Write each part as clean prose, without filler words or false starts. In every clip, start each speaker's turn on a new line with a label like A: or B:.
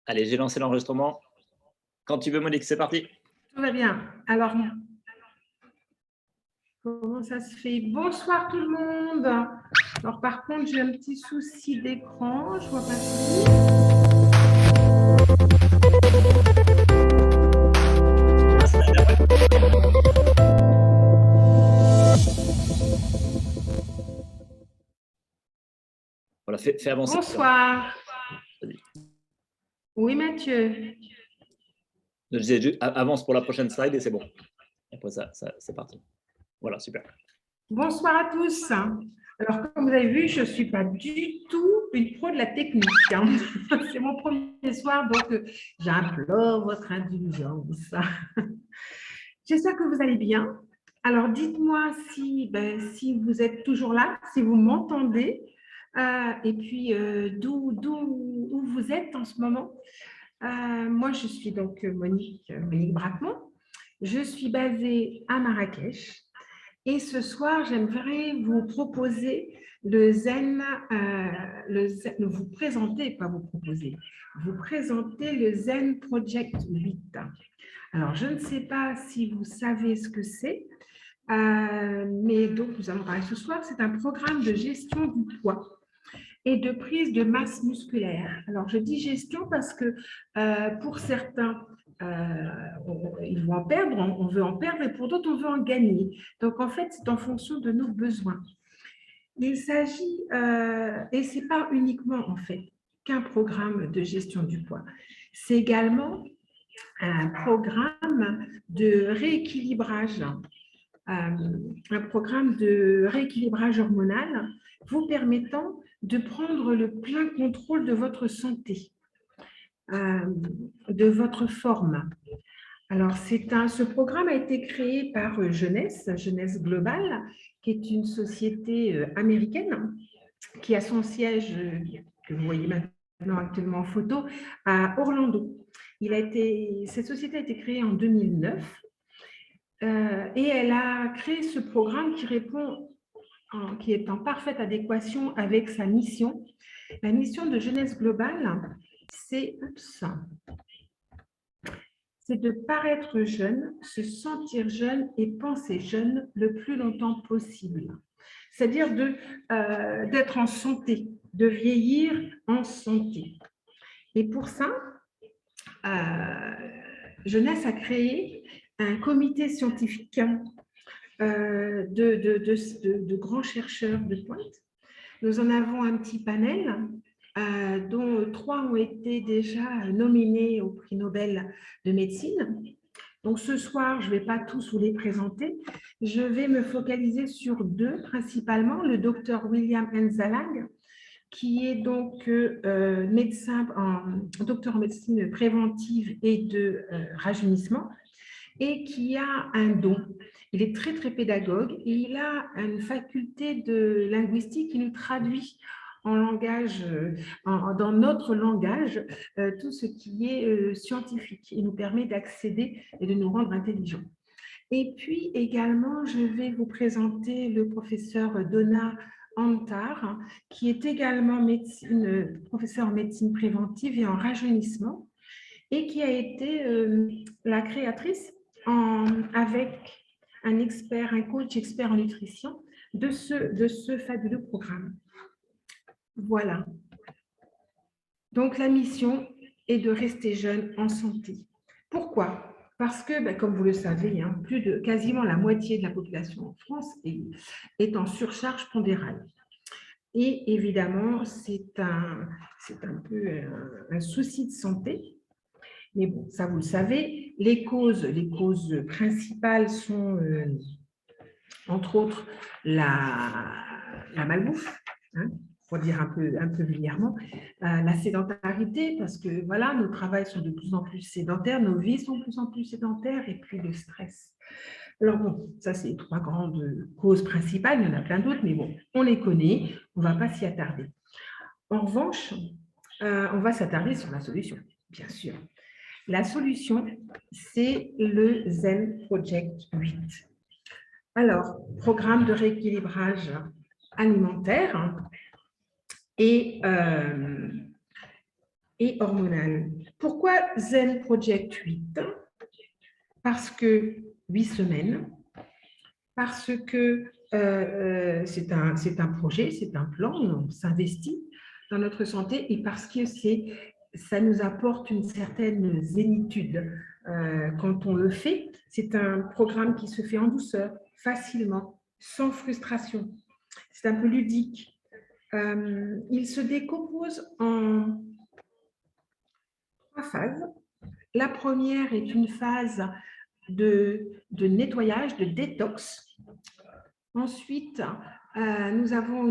A: Allez, j'ai lancé l'enregistrement. Quand tu veux, Monique, c'est parti.
B: Tout va bien. Alors, comment ça se fait? Bonsoir tout le monde. Alors, par contre, j'ai un petit souci d'écran. Je vois pas tout.
A: Voilà, fais avancer.
B: Bonsoir.
A: Vas-y.
B: Oui, Mathieu.
A: Je disais juste, avance pour la prochaine slide et c'est bon. Après ça c'est parti. Voilà, super.
B: Bonsoir à tous. Alors, comme vous avez vu, je ne suis pas du tout une pro de la technique. C'est mon premier soir, donc j'implore votre indulgence. J'espère que vous allez bien. Alors, dites-moi si vous êtes toujours là, si vous m'entendez, et puis où vous êtes en ce moment. Moi, je suis donc Monique Bracmont. Je suis basée à Marrakech. Et ce soir, j'aimerais vous proposer le zen, vous présenter, pas vous proposer, vous présenter le Zen Project 8. Alors, je ne sais pas si vous savez ce que c'est, mais donc nous allons parler ce soir. C'est un programme de gestion du poids et de prise de masse musculaire. Alors, je dis gestion parce que pour certains, ils vont en perdre, on veut en perdre, et pour d'autres, on veut en gagner. Donc, en fait, c'est en fonction de nos besoins. Il s'agit, et ce n'est pas uniquement, en fait, qu'un programme de gestion du poids. C'est également un programme de rééquilibrage, hormonal vous permettant de prendre le plein contrôle de votre santé, de votre forme. Alors, ce programme a été créé par Jeunesse Global, qui est une société américaine qui a son siège, que vous voyez maintenant actuellement en photo, à Orlando. Cette société a été créée en 2009 et elle a créé ce programme qui est en parfaite adéquation avec sa mission. La mission de Jeunesse Globale, c'est de paraître jeune, se sentir jeune et penser jeune le plus longtemps possible. C'est-à-dire d'être en santé, de vieillir en santé. Et pour ça, Jeunesse a créé un comité scientifique de grands chercheurs de pointe. Nous en avons un petit panel dont 3 ont été déjà nominés au prix Nobel de médecine. Donc ce soir, je ne vais pas tous vous les présenter. Je vais me focaliser sur 2 principalement. Le docteur William Nzalang, qui est donc docteur en médecine préventive et de rajeunissement, et qui a un don. Il est très, très pédagogue et il a une faculté de linguistique qui nous traduit en langage, dans notre langage, tout ce qui est scientifique. Il nous permet d'accéder et de nous rendre intelligents. Et puis également, je vais vous présenter le professeur Donna Antar, qui est également professeur en médecine préventive et en rajeunissement, et qui a été la créatrice avec un coach expert en nutrition de ce fabuleux programme. Voilà. Donc, la mission est de rester jeune en santé. Pourquoi? Parce que, comme vous le savez, quasiment la moitié de la population en France est en surcharge pondérale. Et évidemment, c'est un peu un souci de santé. Mais bon, ça, vous le savez, les causes principales sont, entre autres, la malbouffe, pour dire un peu vulgairement, la sédentarité, parce que voilà, nos travails sont de plus en plus sédentaires, nos vies sont de plus en plus sédentaires, et puis le stress. Alors bon, ça, c'est les 3 grandes causes principales, il y en a plein d'autres, mais bon, on les connaît, on ne va pas s'y attarder. En revanche, on va s'attarder sur la solution, bien sûr. La solution, c'est le Zen Project 8. Alors, programme de rééquilibrage alimentaire et et hormonal. Pourquoi Zen Project 8? Parce que 8 semaines, parce que c'est un projet, c'est un plan, on s'investit dans notre santé et parce que ça nous apporte une certaine zénitude. Quand on le fait, c'est un programme qui se fait en douceur, facilement, sans frustration. C'est un peu ludique. Il se décompose en 3 phases. La première est une phase de nettoyage, de détox. Ensuite, nous avons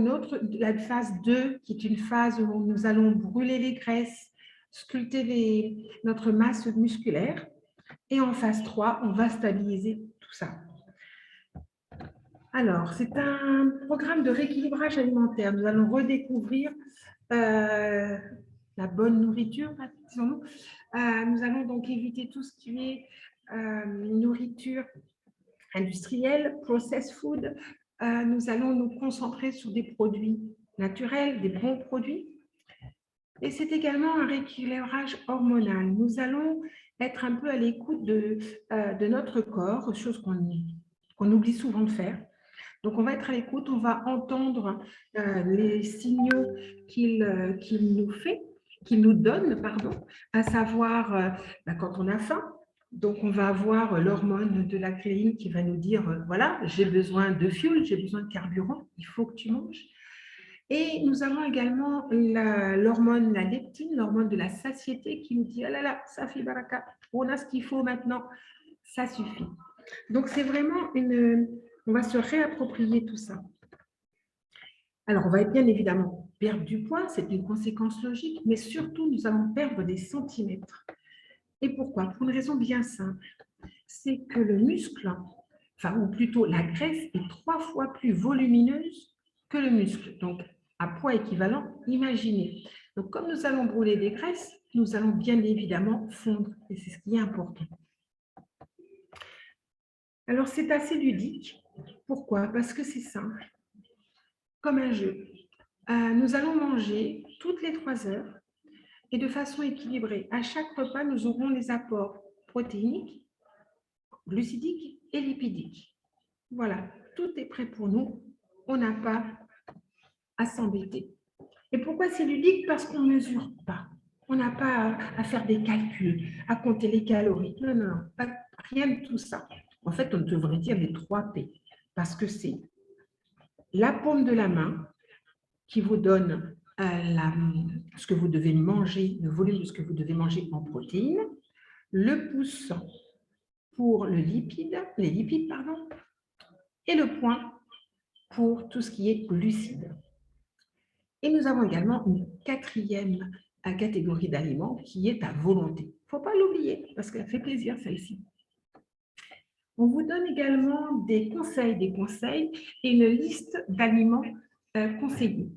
B: la phase 2, qui est une phase où nous allons brûler les graisses, sculpter notre masse musculaire. Et en phase 3, on va stabiliser tout ça. Alors, c'est un programme de rééquilibrage alimentaire. Nous allons redécouvrir la bonne nourriture, disons-nous. Nous allons donc éviter tout ce qui est nourriture industrielle, processed food. Nous allons nous concentrer sur des produits naturels, des bons produits. Et c'est également un rééquilibrage hormonal. Nous allons être un peu à l'écoute de notre corps, chose qu'on oublie souvent de faire. Donc, on va être à l'écoute, on va entendre les signaux qu'il nous donne, à savoir quand on a faim. Donc, on va avoir l'hormone de la ghrelin qui va nous dire, voilà, j'ai besoin de fuel, j'ai besoin de carburant, il faut que tu manges. Et nous avons également l'hormone, la leptine, l'hormone de la satiété qui nous dit, ah là là, ça fait baraka, on a ce qu'il faut maintenant, ça suffit. Donc, c'est vraiment on va se réapproprier tout ça. Alors, on va bien évidemment perdre du poids, c'est une conséquence logique, mais surtout, nous allons perdre des centimètres. Et pourquoi? Pour une raison bien simple. C'est que le muscle, ou plutôt la graisse, est 3 fois plus volumineuse que le muscle. Donc, à poids équivalent, imaginez. Donc, comme nous allons brûler des graisses, nous allons bien évidemment fondre. Et c'est ce qui est important. Alors, c'est assez ludique. Pourquoi? Parce que c'est simple. Comme un jeu. Nous allons manger toutes les 3 heures et de façon équilibrée. À chaque repas, nous aurons les apports protéiniques, glucidiques et lipidiques. Voilà, tout est prêt pour nous. On n'a pas à s'embêter. Et pourquoi c'est ludique? Parce qu'on ne mesure pas. On n'a pas à faire des calculs, à compter les calories. Non, non, non, rien de tout ça. En fait, on devrait dire les 3 P. Parce que c'est la paume de la main qui vous donne ce que vous devez manger, le volume de ce que vous devez manger en protéines, le pouce pour les lipides, et le point pour tout ce qui est glucides. Et nous avons également une 4e catégorie d'aliments qui est à volonté. Il ne faut pas l'oublier parce qu'elle fait plaisir, celle-ci. On vous donne également des conseils et une liste d'aliments conseillés.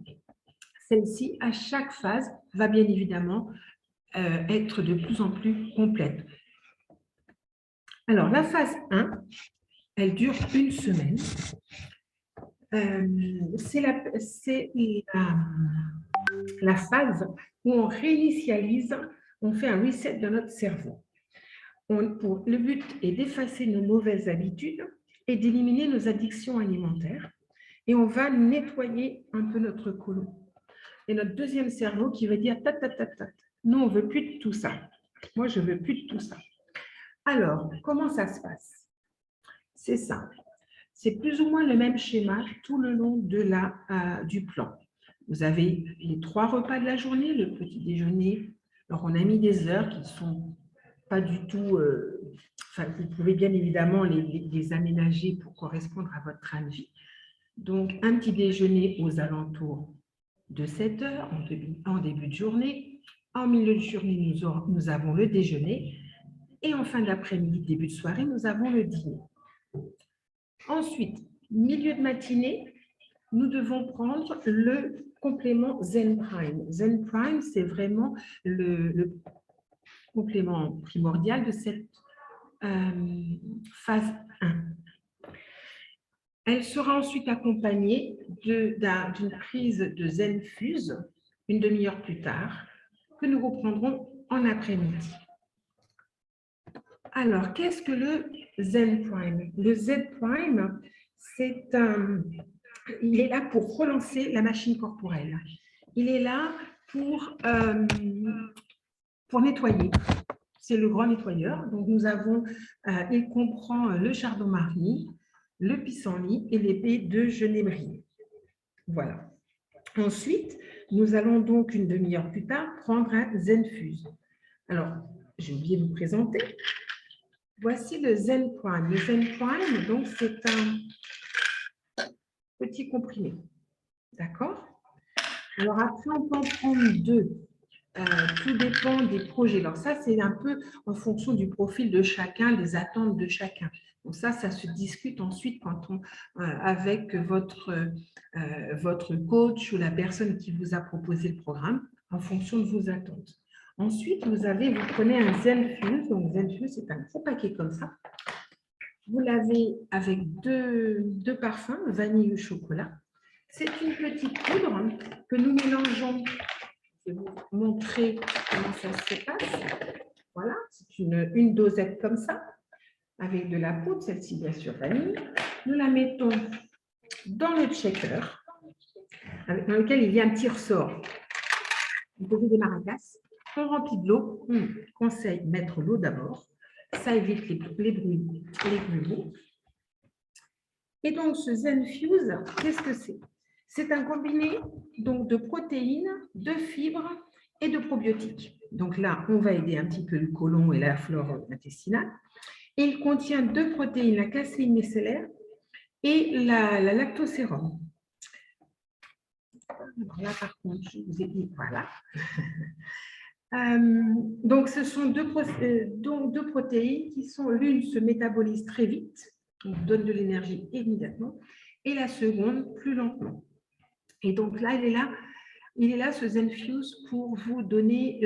B: Celle-ci, à chaque phase, va bien évidemment être de plus en plus complète. Alors, la phase 1, elle dure 1 semaine. C'est la phase où on réinitialise, on fait un reset de notre cerveau. Le but est d'effacer nos mauvaises habitudes et d'éliminer nos addictions alimentaires. Et on va nettoyer un peu notre côlon. Et notre 2e cerveau qui va dire nous, on ne veut plus de tout ça. Moi, je ne veux plus de tout ça. Alors, comment ça se passe? C'est simple. C'est plus ou moins le même schéma tout le long du plan. Vous avez les 3 repas de la journée, le petit déjeuner. Alors, on a mis des heures qui ne sont pas du tout... vous pouvez bien évidemment les aménager pour correspondre à votre train de vie. Donc, un petit déjeuner aux alentours de 7 heures en début de journée. En milieu de journée, nous avons le déjeuner. Et en fin d'après-midi, début de soirée, nous avons le dîner. Ensuite, milieu de matinée, nous devons prendre le complément Zen Prime. Zen Prime, c'est vraiment le complément primordial de cette phase 1. Elle sera ensuite accompagnée d'une prise de Zen Fuse, une demi-heure plus tard. que nous reprendrons en après-midi. Alors, qu'est-ce que le Zen Prime? Le Zen Prime, il est là pour relancer la machine corporelle. Il est là pour nettoyer. C'est le grand nettoyeur. Donc, il comprend le chardon-marie, le pissenlit et l'épée de genévrier. Voilà. Ensuite, nous allons donc une demi-heure plus tard prendre un Zenfuse. Alors, j'ai oublié de vous présenter. Voici le Zen Prime. Le Zen Prime, donc, c'est un petit comprimé. D'accord? Alors, après, on peut en prendre 2. Tout dépend des projets. Alors, ça, c'est un peu en fonction du profil de chacun, des attentes de chacun. Donc, ça se discute ensuite avec votre coach ou la personne qui vous a proposé le programme en fonction de vos attentes. Ensuite, vous prenez un Zenfuse. Donc, Zenfuse, c'est un gros paquet comme ça. Vous l'avez avec deux parfums, vanille ou chocolat. C'est une petite poudre que nous mélangeons. Je vais vous montrer comment ça se passe. Voilà, c'est une dosette comme ça, avec de la poudre, celle-ci bien sûr vanille. Nous la mettons dans le shaker, dans lequel il y a un petit ressort. Vous posez des maracas, on remplit de l'eau. On conseille de mettre l'eau d'abord. Ça évite les grumeaux. Et donc, ce Zenfuse, qu'est-ce que c'est? C'est un combiné donc, de protéines, de fibres et de probiotiques. Donc là, on va aider un petit peu le côlon et la flore intestinale. Et il contient 2 protéines, la caséine micellaire et la lactosérum. Alors là, par contre, je vous ai dit, voilà. Donc, ce sont deux protéines qui sont, l'une se métabolise très vite, donc donne de l'énergie immédiatement, et la seconde plus lentement. Et donc là, il est là ce Zenfuse pour vous donner,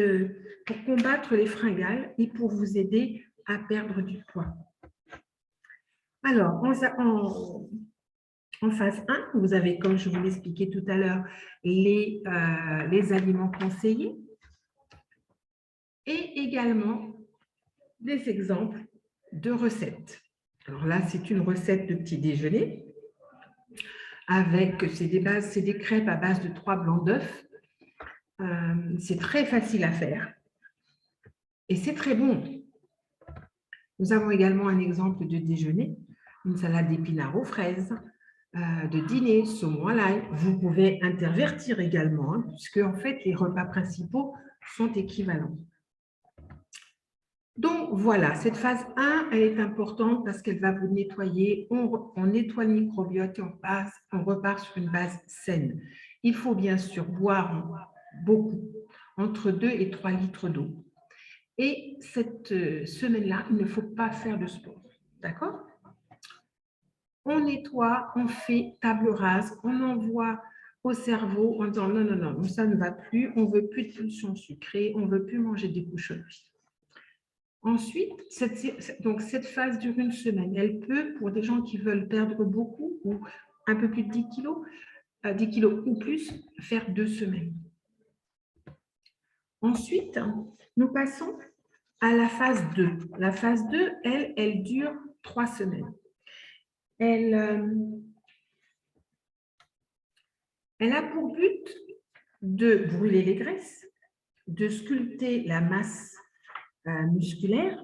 B: pour combattre les fringales et pour vous aider à perdre du poids. Alors, en phase 1, vous avez, comme je vous l'expliquais tout à l'heure, les aliments conseillés et également des exemples de recettes. Alors là, c'est une recette de petit déjeuner c'est des crêpes à base de 3 blancs d'œufs. C'est très facile à faire et c'est très bon. Nous avons également un exemple de déjeuner, une salade d'épinards aux fraises, de dîner, saumon à l'ail. Vous pouvez intervertir également, puisque en fait, les repas principaux sont équivalents. Donc, voilà, cette phase 1, elle est importante parce qu'elle va vous nettoyer. On nettoie le microbiote et on repart sur une base saine. Il faut bien sûr boire beaucoup, entre 2 et 3 litres d'eau. Et cette semaine-là, il ne faut pas faire de sport. D'accord? On nettoie, on fait table rase, on envoie au cerveau en disant non, non, non, ça ne va plus, on ne veut plus de pulsions sucrées, on ne veut plus manger des cochonneries. Ensuite, cette phase dure une semaine. Elle peut, pour des gens qui veulent perdre beaucoup ou un peu plus de 10 kilos ou plus, faire 2 semaines. Ensuite, nous passons à la phase 2. La phase 2, elle dure 3 semaines. Elle a pour but de brûler les graisses, de sculpter la masse musculaire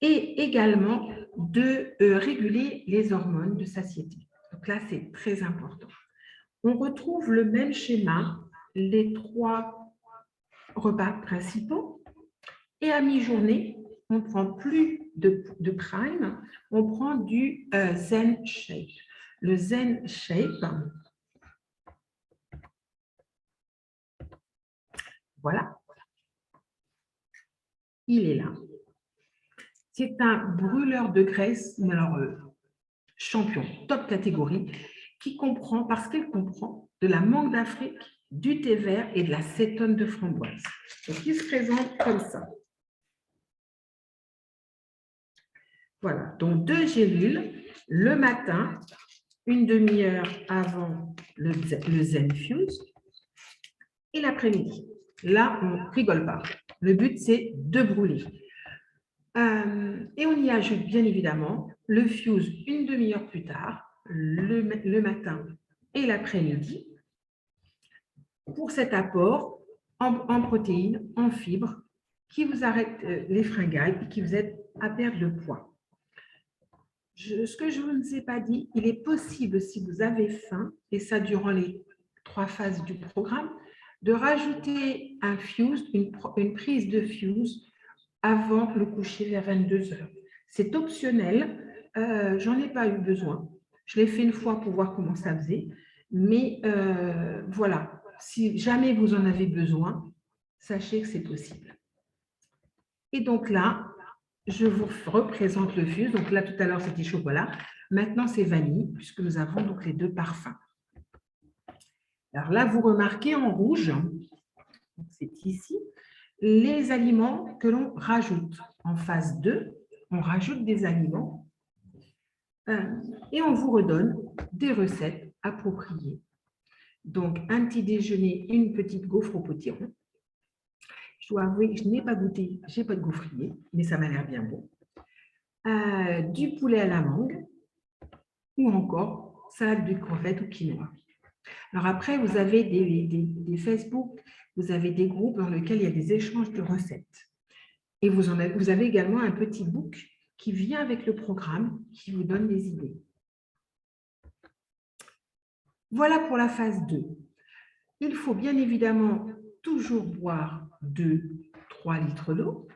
B: et également de réguler les hormones de satiété. Donc là, c'est très important. On retrouve le même schéma, les 3 repas principaux et à mi-journée, on ne prend plus de prime, on prend du Zen Shape. Le Zen Shape, voilà, il est là. C'est un brûleur de graisse, mais alors champion, top catégorie, parce qu'elle comprend de la mangue d'Afrique, du thé vert et de la cétone de framboise. Donc, il se présente comme ça. Voilà, donc 2 gélules le matin, une demi-heure avant le Zenfuse et l'après-midi. Là, on ne rigole pas. Le but, c'est de brûler. Et on y ajoute bien évidemment le fuse une demi-heure plus tard, le matin et l'après-midi, pour cet apport en protéines, en fibres, qui vous arrête les fringales et qui vous aide à perdre le poids. Ce que je ne vous ai pas dit, il est possible, si vous avez faim, et ça durant les 3 phases du programme, de rajouter un fuse, une prise de fuse avant le coucher vers 22 heures. C'est optionnel, j'en ai pas eu besoin. Je l'ai fait une fois pour voir comment ça faisait, mais voilà, si jamais vous en avez besoin, sachez que c'est possible. Et donc là, je vous représente le fuse. Donc là, tout à l'heure, c'était chocolat. Maintenant, c'est vanille, puisque nous avons donc les 2 parfums. Alors là, vous remarquez en rouge, c'est ici, les aliments que l'on rajoute. En phase 2, on rajoute des aliments et on vous redonne des recettes appropriées. Donc, un petit déjeuner, une petite gaufre au potiron. Je dois avouer que je n'ai pas goûté, je n'ai pas de gaufrier, mais ça m'a l'air bien bon. Du poulet à la mangue ou encore salade de crevettes ou quinoa. Alors après, vous avez des Facebook, vous avez des groupes dans lesquels il y a des échanges de recettes. Et vous avez également un petit book qui vient avec le programme, qui vous donne des idées. Voilà pour la phase 2. Il faut bien évidemment toujours boire 2-3 litres d'eau.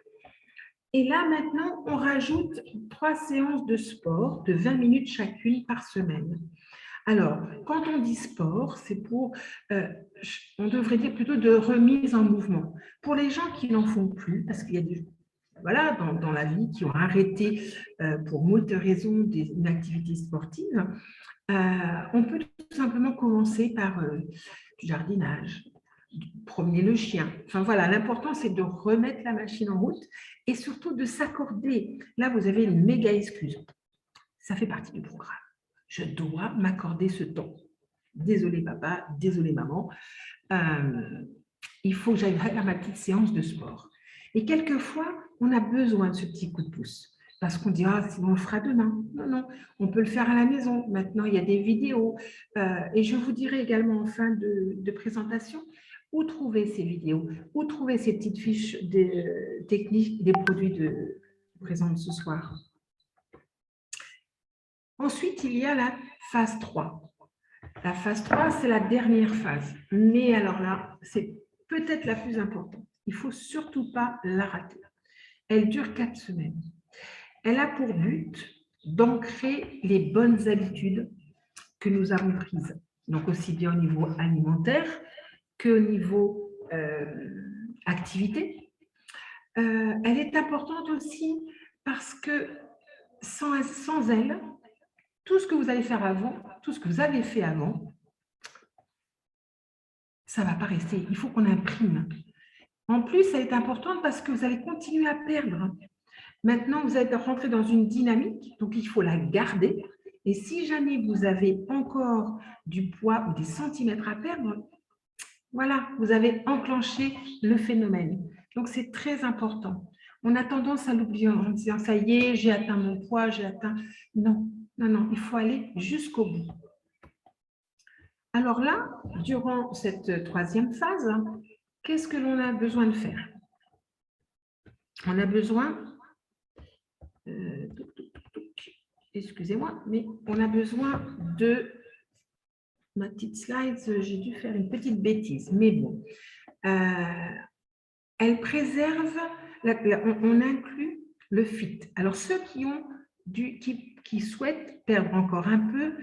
B: Et là, maintenant, on rajoute 3 séances de sport de 20 minutes chacune par semaine. Alors, quand on dit sport, c'est pour, on devrait dire plutôt de remise en mouvement. Pour les gens qui n'en font plus, parce qu'il y a des, voilà, dans la vie, qui ont arrêté pour moult raisons une activité sportive, on peut tout simplement commencer par du jardinage, promener le chien. Enfin voilà, l'important, c'est de remettre la machine en route et surtout de s'accorder. Là, vous avez une méga excuse. Ça fait partie du programme. Je dois m'accorder ce temps. Désolé papa, désolé maman. Il faut que j'aille à ma petite séance de sport. Et quelquefois, on a besoin de ce petit coup de pouce. Parce qu'on dit, ah, sinon on le fera demain. Non, non, on peut le faire à la maison. Maintenant, il y a des vidéos. Et je vous dirai également en fin de présentation où trouver ces vidéos, où trouver ces petites fiches techniques des produits de présente ce soir. Ensuite, il y a la phase 3. La phase 3, c'est la dernière phase. Mais alors là, c'est peut-être la plus importante. Il ne faut surtout pas la rater. Elle dure 4 semaines. Elle a pour but d'ancrer les bonnes habitudes que nous avons prises. Donc, aussi bien au niveau alimentaire qu'au niveau activité. Elle est importante aussi parce que sans elle, tout ce que vous allez faire avant, tout ce que vous avez fait avant, ça ne va pas rester. Il faut qu'on imprime. En plus, elle est importante parce que vous allez continuer à perdre. Maintenant, vous êtes rentré dans une dynamique, donc il faut la garder. Et si jamais vous avez encore du poids ou des centimètres à perdre, voilà, vous avez enclenché le phénomène. Donc, c'est très important. On a tendance à l'oublier en disant, ça y est, j'ai atteint mon poids, j'ai atteint… Non, non, non, il faut aller jusqu'au bout. Alors là, durant cette 3e phase, qu'est-ce que l'on a besoin de faire? On a besoin, excusez-moi, mais on a besoin de… Ma petite slide, j'ai dû faire une petite bêtise, mais bon. Elle préserve, on inclut le fit. Alors, ceux qui souhaitent perdre encore un peu,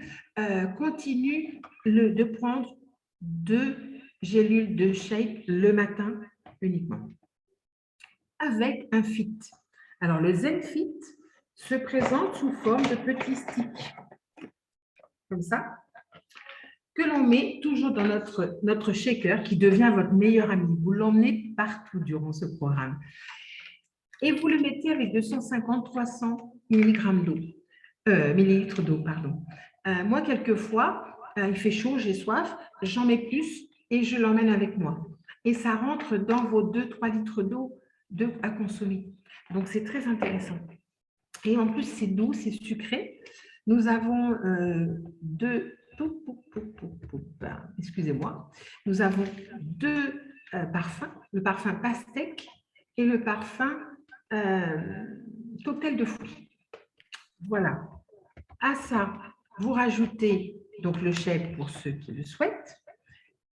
B: continuent de prendre 2 gélules de Shape le matin uniquement, avec un fit. Alors, le Zen Fit se présente sous forme de petits sticks, comme ça, que l'on met toujours dans notre shaker qui devient votre meilleur ami. Vous l'emmenez partout durant ce programme. Et vous le mettez avec 250-300 mg d'eau, millilitres d'eau, pardon. Moi, quelquefois, il fait chaud, j'ai soif, j'en mets plus et je l'emmène avec moi. et ça rentre dans vos 2-3 litres d'eau à consommer. Donc, c'est très intéressant. Et en plus, c'est doux, c'est sucré. Nous avons excusez-moi. Nous avons 2 parfums, le parfum pastèque et le parfum cocktail de fruits. Voilà. À ça, vous rajoutez donc le chèvre pour ceux qui le souhaitent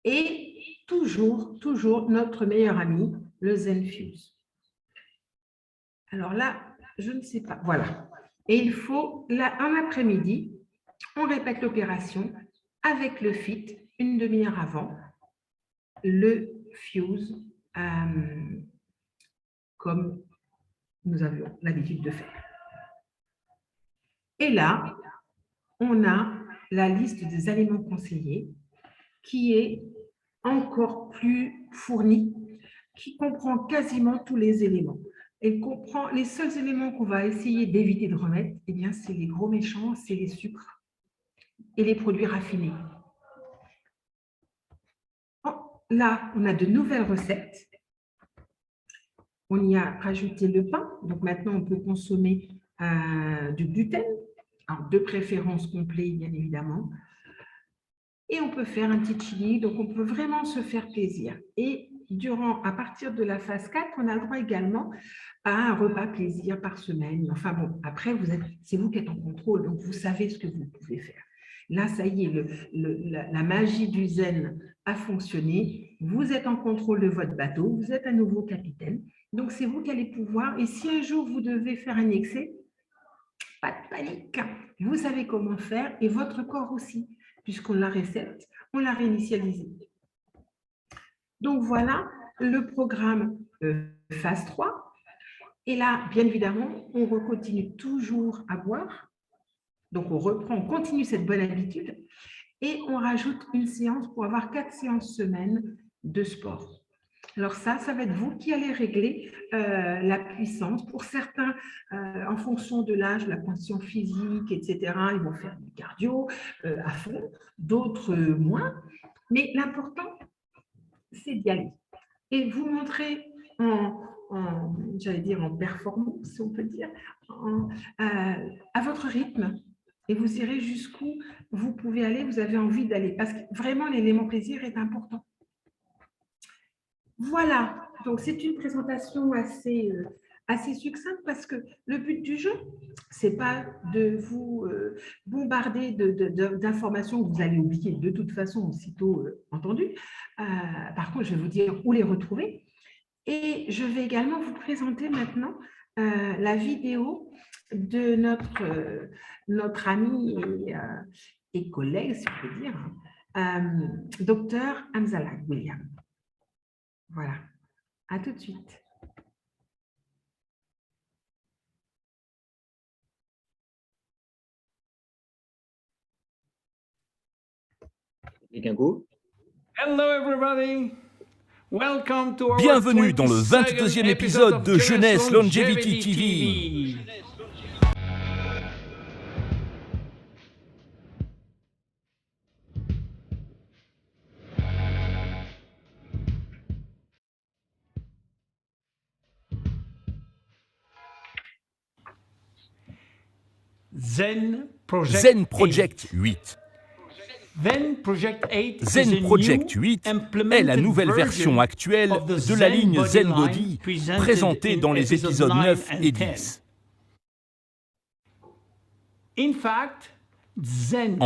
B: et toujours notre meilleur ami, le Zenfuse. Alors là, je ne sais pas. Voilà. Et il faut, là, un après-midi, on répète l'opération avec le FIT, une demi-heure avant, le Fuse, comme nous avions l'habitude de faire. Et là, on a la liste des aliments conseillés qui est encore plus fournie, qui comprend quasiment tous les éléments. Elle comprend les seuls éléments qu'on va essayer d'éviter de remettre, eh bien, c'est les gros méchants, c'est les sucres et les produits raffinés. Là, on a de nouvelles recettes. On y a rajouté le pain. Donc maintenant, on peut consommer du gluten, alors de préférence complet, bien évidemment. Et on peut faire un petit chili. Donc, on peut vraiment se faire plaisir. Et à partir de la phase 4, on a le droit également à un repas plaisir par semaine. Enfin bon, après, c'est vous qui êtes en contrôle. Donc, vous savez ce que vous pouvez faire. Là, ça y est, la magie du zen a fonctionné. Vous êtes en contrôle de votre bateau. Vous êtes un nouveau capitaine. Donc, c'est vous qui allez pouvoir. Et si un jour, vous devez faire un excès, pas de panique. Vous savez comment faire et votre corps aussi, puisqu'on la recette, on l'a réinitialisé. Donc, voilà le programme phase 3. Et là, bien évidemment, on continue toujours à boire. Donc, on continue cette bonne habitude et on rajoute une séance pour avoir 4 séances semaine de sport. Alors ça va être vous qui allez régler la puissance. Pour certains, en fonction de l'âge, la condition physique, etc., ils vont faire du cardio à fond, d'autres moins. Mais l'important, c'est d'y aller. Et vous montrer j'allais dire en performance, si on peut dire, à votre rythme. Et vous irez jusqu'où vous pouvez aller, vous avez envie d'aller. Parce que vraiment, l'élément plaisir est important. Voilà, donc c'est une présentation assez succincte parce que le but du jeu, ce n'est pas de vous bombarder d'informations que vous allez oublier de toute façon aussitôt entendues. Par contre, je vais vous dire où les retrouver. Et je vais également vous présenter maintenant la vidéo de notre ami et collègue, si on peut dire, docteur Hamzalah William. Voilà, à tout de suite.
C: Hello everybody. Welcome to our
D: Bienvenue dans le 22e épisode de Jeunesse Longevity TV.
C: Zen
D: Project 8.
C: Zen Project 8
D: est la nouvelle version actuelle de la ligne Zen Body présentée dans les épisodes 9 et 10. En fait, Zen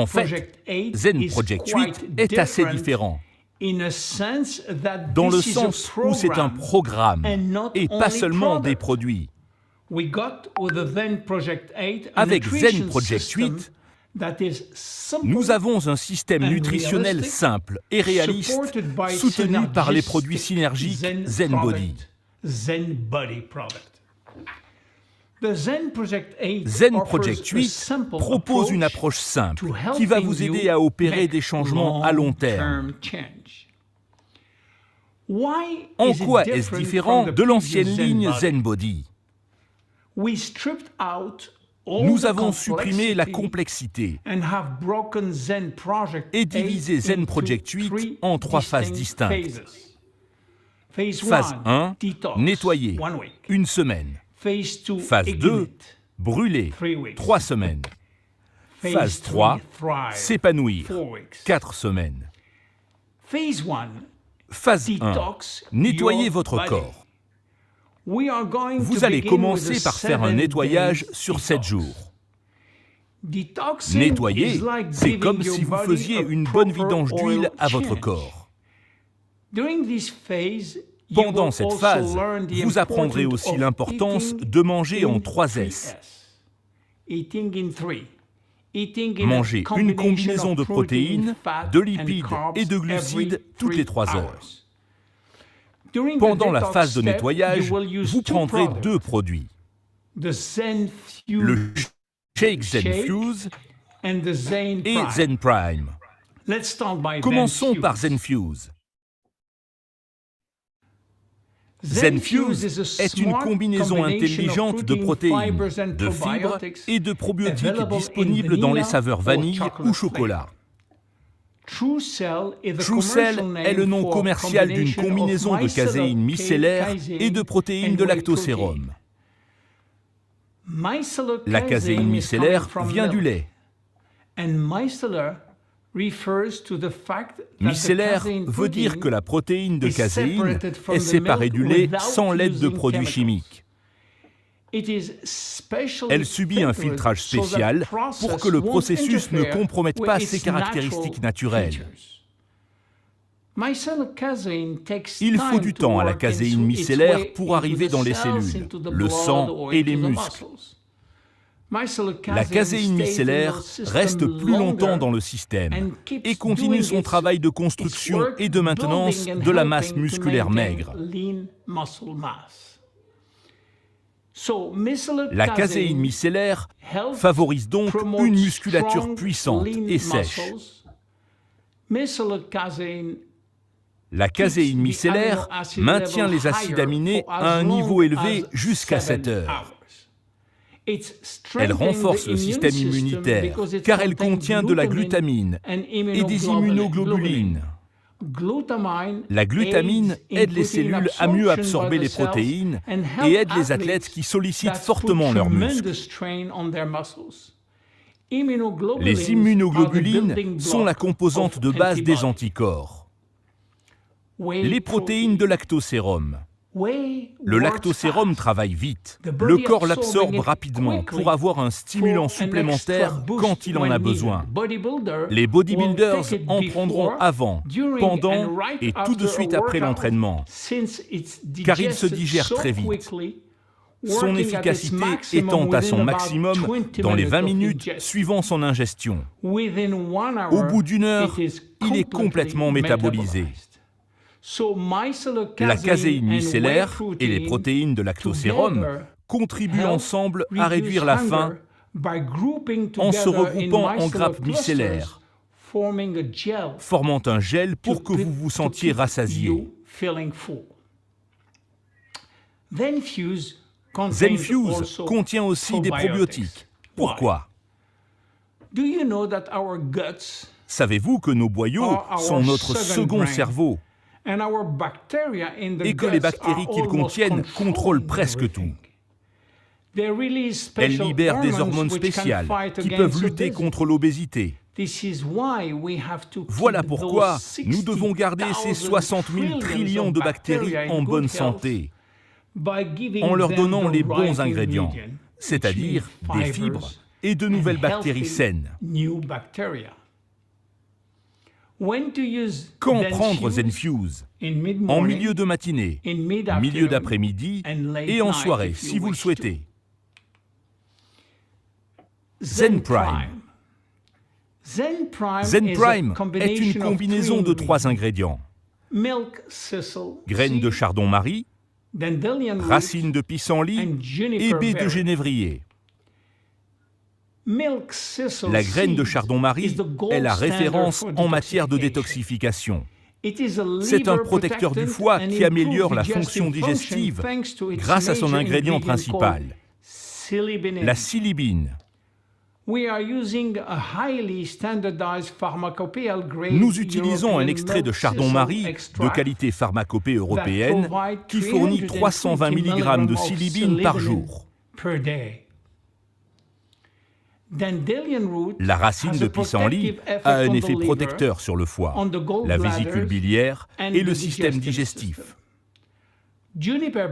D: Project 8 est assez différent, dans le sens où c'est un programme et pas seulement des produits. Avec Zen Project 8, nous avons un système nutritionnel simple et réaliste, soutenu par les produits synergiques Zen Body. Zen Project 8 propose une approche simple qui va vous aider à opérer des changements à long terme. En quoi est-ce différent de l'ancienne ligne Zen Body ? Nous avons supprimé la complexité et divisé Zen Project 8 en 3 phases distinctes. Phase 1, nettoyer, 1 semaine. Phase 2, brûler, 3 semaines. Phase 3, s'épanouir, 4 semaines. Phase 1, nettoyer votre corps. Vous allez commencer par faire un nettoyage sur 7 jours. Nettoyer, c'est comme si vous faisiez une bonne vidange d'huile à votre corps. Pendant cette phase, vous apprendrez aussi l'importance de manger en 3 S. Manger une combinaison de protéines, de lipides et de glucides toutes les 3 heures. Pendant la phase de nettoyage, vous prendrez 2 produits. Le Shake ZenFuse et ZenPrime. Commençons par ZenFuse. ZenFuse est une combinaison intelligente de protéines, de fibres et de probiotiques disponibles dans les saveurs vanille ou chocolat. TrueCell est le nom commercial d'une combinaison de caséine micellaire et de protéines de lactosérum. La caséine micellaire vient du lait. Micellaire veut dire que la protéine de caséine est séparée du lait sans l'aide de produits chimiques. Elle subit un filtrage spécial pour que le processus ne compromette pas ses caractéristiques naturelles. Il faut du temps à la caséine micellaire pour arriver dans les cellules, le sang et les muscles. La caséine micellaire reste plus longtemps dans le système et continue son travail de construction et de maintenance de la masse musculaire maigre. La caséine micellaire favorise donc une musculature puissante et sèche. La caséine micellaire maintient les acides aminés à un niveau élevé jusqu'à 7 heures. Elle renforce le système immunitaire car elle contient de la glutamine et des immunoglobulines. La glutamine aide les cellules à mieux absorber les protéines et aide les athlètes qui sollicitent fortement leurs muscles. Les immunoglobulines sont la composante de base des anticorps. Les protéines de lactosérum. Le lactosérum travaille vite. Le corps l'absorbe rapidement pour avoir un stimulant supplémentaire quand il en a besoin. Les bodybuilders en prendront avant, pendant et tout de suite après l'entraînement, car il se digère très vite. Son efficacité étant à son maximum dans les 20 minutes suivant son ingestion. Au bout d'1 heure, il est complètement métabolisé. La caséine micellaire et les protéines de lactosérum contribuent ensemble à réduire la faim en se regroupant en grappes micellaires, formant un gel pour que vous vous sentiez rassasié. ZenFuse contient aussi des probiotiques. Pourquoi? Savez-vous que nos boyaux sont notre second cerveau et que les bactéries qu'ils contiennent contrôlent presque tout? Elles libèrent des hormones spéciales qui peuvent lutter contre l'obésité. Voilà pourquoi nous devons garder ces 60 000 trillions de bactéries en bonne santé en leur donnant les bons ingrédients, c'est-à-dire des fibres et de nouvelles bactéries saines. Quand prendre ZenFuse? En milieu de matinée, milieu d'après-midi et en soirée, si vous le souhaitez. ZenPrime. ZenPrime est une combinaison de 3 ingrédients. Graines de chardon-marie, racines de pissenlit et baies de genévrier. La graine de chardon-marie est la référence en matière de détoxification. C'est un protecteur du foie qui améliore la fonction digestive grâce à son ingrédient principal, la silibine.
C: Nous utilisons un extrait de chardon-marie de qualité pharmacopée européenne qui fournit 320 mg de silibine par jour. La racine de pissenlit a un effet protecteur sur le foie, la vésicule biliaire et le système digestif.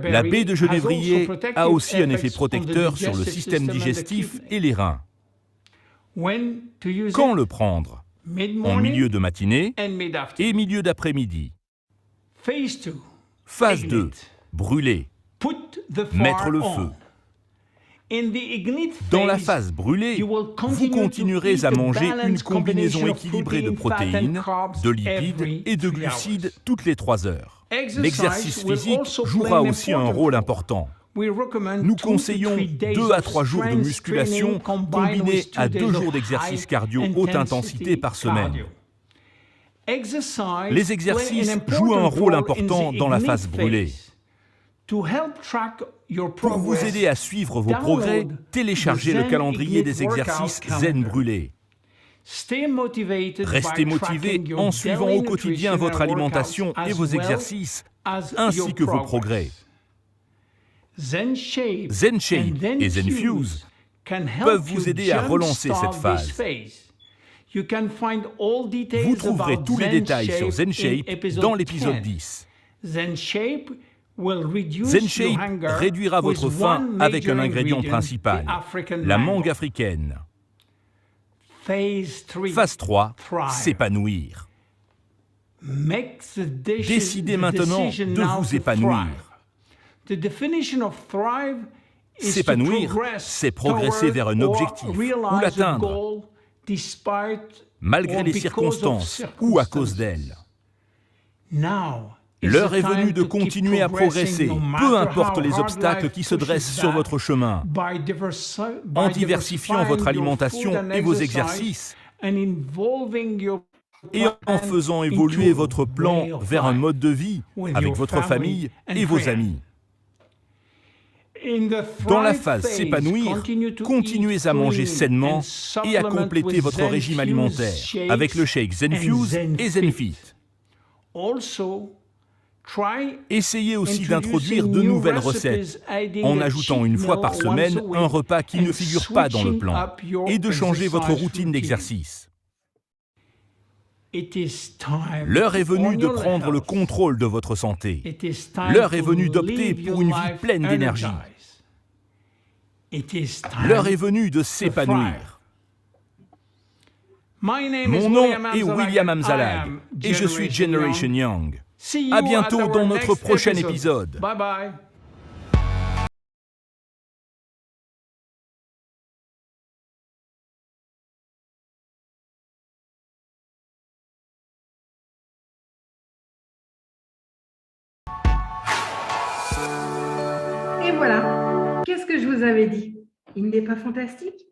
C: La baie de genévrier a aussi un effet protecteur sur le système digestif et les reins. Quand le prendre? En milieu de matinée et milieu d'après-midi. Phase 2. Brûler. Mettre le feu. Dans la phase brûlée, vous continuerez à manger une combinaison équilibrée de protéines, de lipides et de glucides toutes les 3 heures. L'exercice physique jouera aussi un rôle important. Nous conseillons 2 à 3 jours de musculation combinés à 2 jours d'exercice cardio haute intensité par semaine. Les exercices jouent un rôle important dans la phase brûlée. Pour vous aider à suivre vos progrès, téléchargez le calendrier des exercices Zen Brûlé. Restez motivé en suivant au quotidien votre alimentation et vos exercices, ainsi que vos progrès. ZenShape et ZenFuse peuvent vous aider à relancer cette phase. Vous trouverez tous les détails sur ZenShape dans l'épisode 10. ZenShape réduira votre faim avec un ingrédient principal, la mangue africaine. Phase 3, s'épanouir. Décidez maintenant de vous épanouir. S'épanouir, c'est progresser vers un objectif ou l'atteindre, malgré les circonstances ou à cause d'elles. L'heure est venue de continuer à progresser, peu importe les obstacles qui se dressent sur votre chemin, en diversifiant votre alimentation et vos exercices, et en faisant évoluer votre plan vers un mode de vie avec votre famille et vos amis. Dans la phase s'épanouir, continuez à manger sainement et à compléter votre régime alimentaire avec le shake ZenFuse et ZenFit. Essayez aussi d'introduire de nouvelles recettes en ajoutant une fois par semaine un repas qui ne figure pas dans le plan et de changer votre routine d'exercice. L'heure est venue de prendre le contrôle de votre santé. L'heure est venue d'opter pour une vie pleine d'énergie. L'heure est venue de s'épanouir. Mon nom est William Amzalag et je suis Generation Young. À bientôt dans notre prochain épisode. Bye bye.
B: Et voilà. Qu'est-ce que je vous avais dit? Il n'est pas fantastique?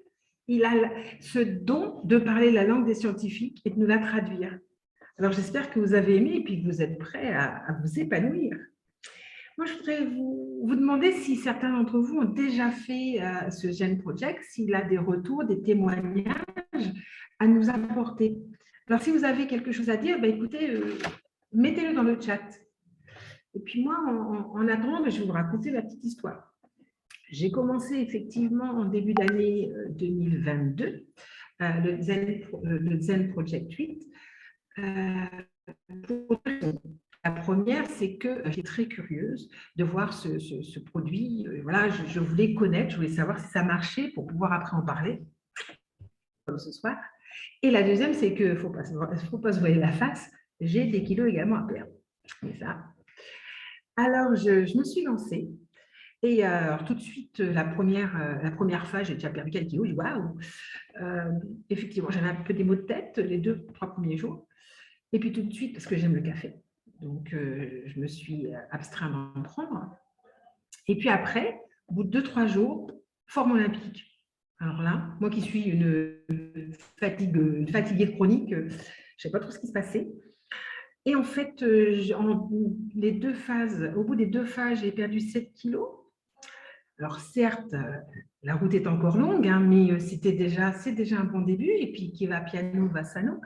B: Il a ce don de parler la langue des scientifiques et de nous la traduire. Alors, j'espère que vous avez aimé et puis que vous êtes prêts à vous épanouir. Moi, je voudrais vous demander si certains d'entre vous ont déjà fait ce Gen Project, s'il a des retours, des témoignages à nous apporter. Alors, si vous avez quelque chose à dire, écoutez, mettez-le dans le chat. Et puis moi, en attendant, je vais vous raconter la petite histoire. J'ai commencé effectivement en début d'année 2022 le Zen Project 8. La première, c'est que j'étais très curieuse de voir ce produit. Voilà, je voulais connaître, je voulais savoir si ça marchait pour pouvoir après en parler, comme ce soir. Et la deuxième, c'est qu'il ne faut pas se voiler la face. J'ai des kilos également à perdre. C'est ça. Alors, je me suis lancée. Et alors, tout de suite, la première phase, j'ai déjà perdu quelques kilos. Waouh! Effectivement, j'avais un peu des maux de tête les 2-3 premiers jours. Et puis tout de suite, parce que j'aime le café, donc je me suis abstrait d'en prendre. Et puis après, au bout de 2-3 jours, forme olympique. Alors là, moi qui suis une fatiguée chronique, je ne sais pas trop ce qui se passait. Et en fait, au bout des 2 phases, j'ai perdu 7 kilos. Alors certes, la route est encore longue, hein, mais c'est déjà un bon début. Et puis qui va piano va sano.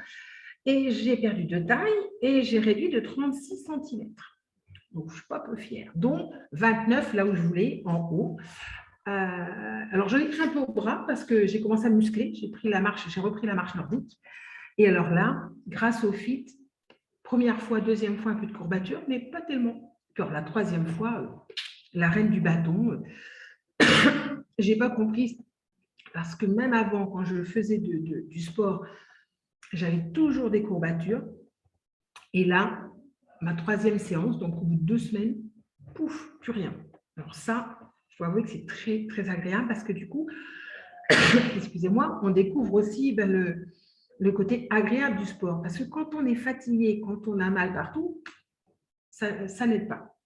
B: Et j'ai perdu de taille et j'ai réduit de 36 cm. Donc je ne suis pas peu fière. Donc 29 là où je voulais, en haut. Alors j'en ai pris un peu au bras parce que j'ai commencé à muscler. J'ai repris la marche nordique. Et alors là, grâce au fit, première fois, deuxième fois, un peu de courbature, mais pas tellement. Puis alors, la troisième fois, la reine du bâton, je n'ai pas compris, parce que même avant, quand je faisais du sport, j'avais toujours des courbatures. Et là, ma troisième séance, donc au bout de 2 semaines, pouf, plus rien. Alors ça, je dois avouer que c'est très, très agréable parce que du coup, excusez-moi, on découvre aussi le côté agréable du sport. Parce que quand on est fatigué, quand on a mal partout, ça n'aide pas.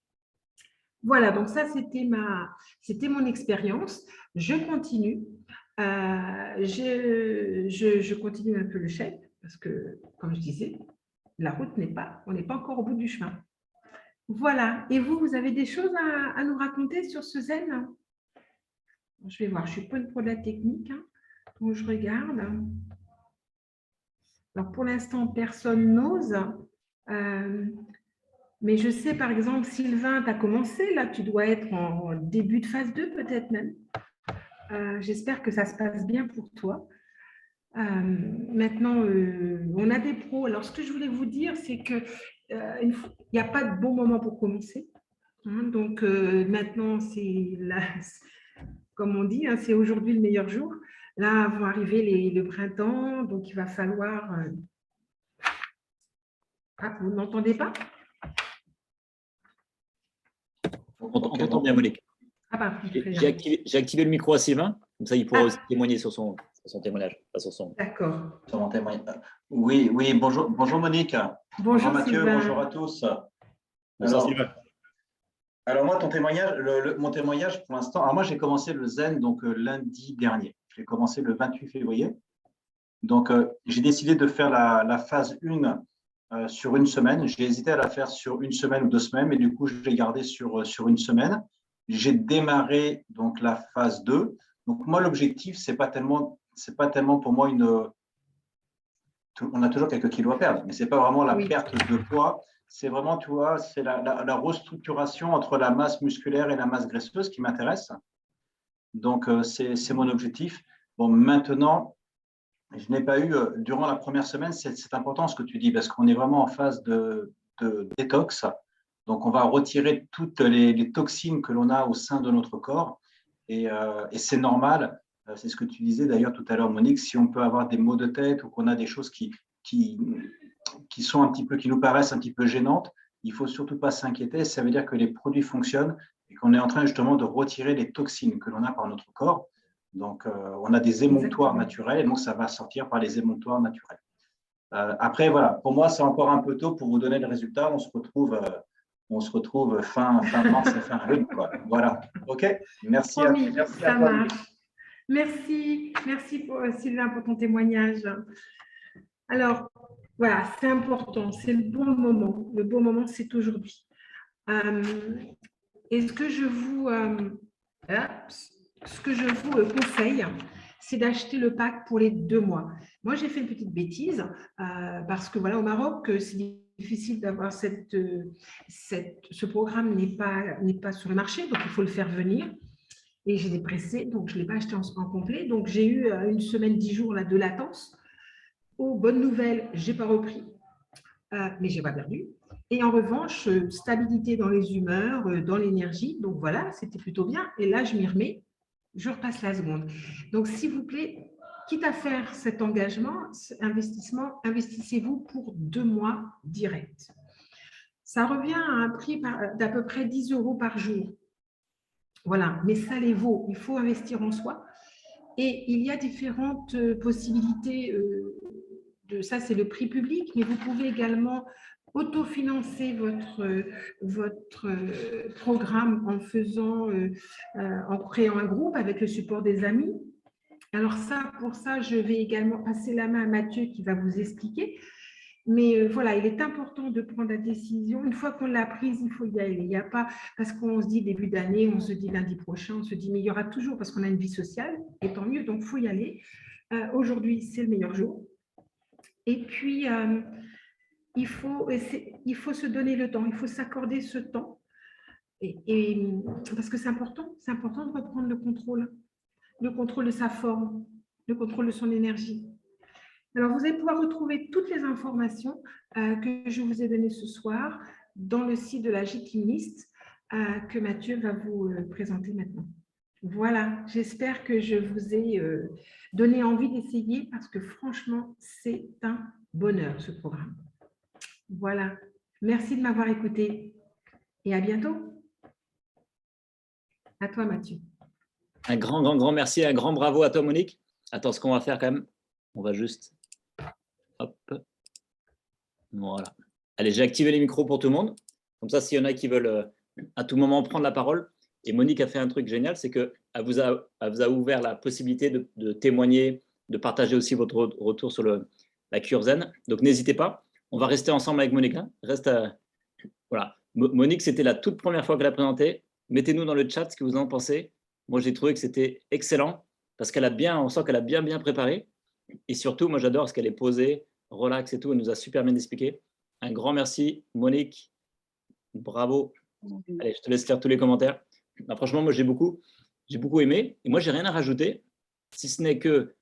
B: Voilà, donc ça, c'était mon expérience. Je continue. Je continue un peu le chèque parce que, comme je disais, la route on n'est pas encore au bout du chemin. Voilà. Et vous avez des choses à nous raconter sur ce zen? Je vais voir, je ne suis pas une pro de la technique, hein, donc je regarde. Alors, pour l'instant, personne n'ose. Mais je sais, par exemple, Sylvain, tu as commencé, là, tu dois être en début de phase 2, peut-être même. J'espère que ça se passe bien pour toi. Maintenant, on a des pros. Alors, ce que je voulais vous dire, c'est qu'il n'y a pas de bon moment pour commencer. Hein, donc, maintenant, comme on dit, hein, c'est aujourd'hui le meilleur jour. Là, vont arriver le printemps, donc il va falloir… Ah, vous n'entendez pas?
A: On entend bien, Monique. J'ai activé le micro à Sylvain, comme ça il pourra aussi témoigner sur son témoignage.
B: D'accord.
E: Sur mon témoignage. Oui, bonjour Monique.
B: Bonjour
E: Mathieu,
B: Sylvain.
E: bonjour à tous.
A: Bonjour Sylvain.
E: Alors moi, ton témoignage, mon témoignage pour l'instant, alors moi j'ai commencé le zen donc lundi dernier. J'ai commencé le 28 février. Donc j'ai décidé de faire la phase 1 sur une semaine. J'ai hésité à la faire sur 1 semaine ou 2 semaines, mais du coup je l'ai gardé sur 1 semaine. J'ai démarré donc la phase 2. Donc moi l'objectif c'est pas tellement pour moi on a toujours quelques kilos à perdre, mais c'est pas vraiment la perte de poids. C'est vraiment, tu vois, c'est la restructuration entre la masse musculaire et la masse graisseuse qui m'intéresse. Donc, c'est mon objectif. Bon, maintenant, je n'ai pas eu, durant la première semaine, c'est important ce que tu dis, parce qu'on est vraiment en phase de détox. Donc, on va retirer toutes les toxines que l'on a au sein de notre corps. Et c'est normal, c'est ce que tu disais d'ailleurs tout à l'heure, Monique, si on peut avoir des maux de tête ou qu'on a des choses qui sont qui nous paraissent un petit peu gênantes, il ne faut surtout pas s'inquiéter. Ça veut dire que les produits fonctionnent et qu'on est en train justement de retirer les toxines que l'on a par notre corps. Donc, on a des émonctoires naturels et donc ça va sortir par les émonctoires naturels. Après, voilà, pour moi, c'est encore un peu tôt pour vous donner le résultat. On se retrouve fin mars et fin avril. Voilà. OK. Merci à toi.
B: Merci Sylvain pour ton témoignage. Alors, voilà, c'est important, c'est le bon moment. Le bon moment, c'est aujourd'hui. Et ce que je vous conseille, c'est d'acheter le pack pour les 2 mois. Moi, j'ai fait une petite bêtise parce que voilà, au Maroc, c'est difficile d'avoir ce programme n'est pas sur le marché, donc il faut le faire venir. Et j'ai dépressé, donc je ne l'ai pas acheté en complet. Donc, j'ai eu 1 semaine, 10 jours là, de latence. Oh, bonne nouvelle, je n'ai pas repris, mais je n'ai pas perdu. Et en revanche, stabilité dans les humeurs, dans l'énergie. Donc voilà, c'était plutôt bien. Et là, je m'y remets, je repasse la seconde. Donc, s'il vous plaît, quitte à faire cet engagement, investissement, investissez-vous pour 2 mois directs. Ça revient à un prix d'à peu près 10 € par jour. Voilà, mais ça les vaut. Il faut investir en soi. Et il y a différentes possibilités. Ça, c'est le prix public, mais vous pouvez également autofinancer votre programme en créant un groupe avec le support des amis. Alors pour ça, je vais également passer la main à Mathieu qui va vous expliquer. Mais voilà, il est important de prendre la décision. Une fois qu'on l'a prise, il faut y aller. Il n'y a pas, parce qu'on se dit début d'année, on se dit lundi prochain, on se dit, mais il y aura toujours, parce qu'on a une vie sociale, et tant mieux, donc il faut y aller. Aujourd'hui, c'est le meilleur jour. Et puis, il faut se donner le temps, il faut s'accorder ce temps. Parce que c'est important de reprendre le contrôle de sa forme, le contrôle de son énergie. Alors, vous allez pouvoir retrouver toutes les informations que je vous ai données ce soir dans le site de la Gymniste que Mathieu va vous présenter maintenant. Voilà, j'espère que je vous ai donné envie d'essayer parce que franchement, c'est un bonheur ce programme. Voilà, merci de m'avoir écouté et à bientôt. À toi, Mathieu.
A: Un grand merci, un grand bravo à toi, Monique. Attends, ce qu'on va faire quand même, on va juste... Hop. Voilà. Allez, j'ai activé les micros pour tout le monde. Comme ça, s'il y en a qui veulent à tout moment prendre la parole. Et Monique a fait un truc génial, c'est qu'elle vous a ouvert la possibilité de témoigner, de partager aussi votre retour sur la cure zen. Donc, n'hésitez pas. On va rester ensemble avec Monique. Hein. Voilà. Monique, c'était la toute première fois qu'elle a présenté. Mettez-nous dans le chat ce que vous en pensez. Moi, j'ai trouvé que c'était excellent parce on sent qu'elle a bien préparé. Et surtout, moi, j'adore ce qu'elle est posée, relax et tout. Elle nous a super bien expliqué. Un grand merci, Monique. Bravo. Allez, je te laisse lire tous les commentaires. Non, franchement, moi, j'ai beaucoup aimé. Et moi, j'ai rien à rajouter, si ce n'est que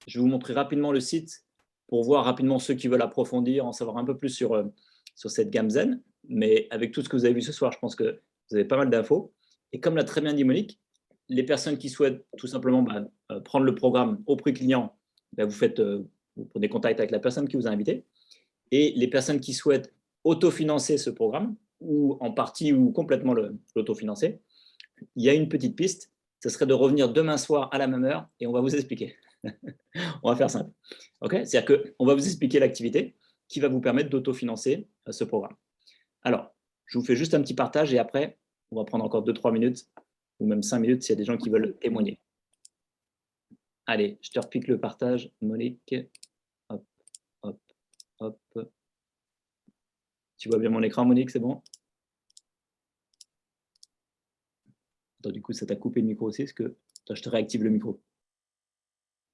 A: je vais vous montrer rapidement le site pour voir rapidement ceux qui veulent approfondir, en savoir un peu plus sur cette gamme zen. Mais avec tout ce que vous avez vu ce soir, je pense que vous avez pas mal d'infos. Et comme l'a très bien dit Monique, les personnes qui souhaitent tout simplement prendre le programme au prix client, vous prenez contact avec la personne qui vous a invité. Et les personnes qui souhaitent autofinancer ce programme, ou en partie ou complètement l'autofinancer, il y a une petite piste, ce serait de revenir demain soir à la même heure et on va vous expliquer. On va faire simple. Okay, c'est-à-dire qu'on va vous expliquer l'activité qui va vous permettre d'autofinancer ce programme. Alors, je vous fais juste un petit partage et après, on va prendre encore 2-3 minutes ou même 5 minutes s'il y a des gens qui veulent témoigner. Allez, je te repique le partage, Monique. Hop, hop, hop. Tu vois bien mon écran, Monique, c'est bon? Attends, du coup, ça t'a coupé le micro aussi. Je te réactive le micro.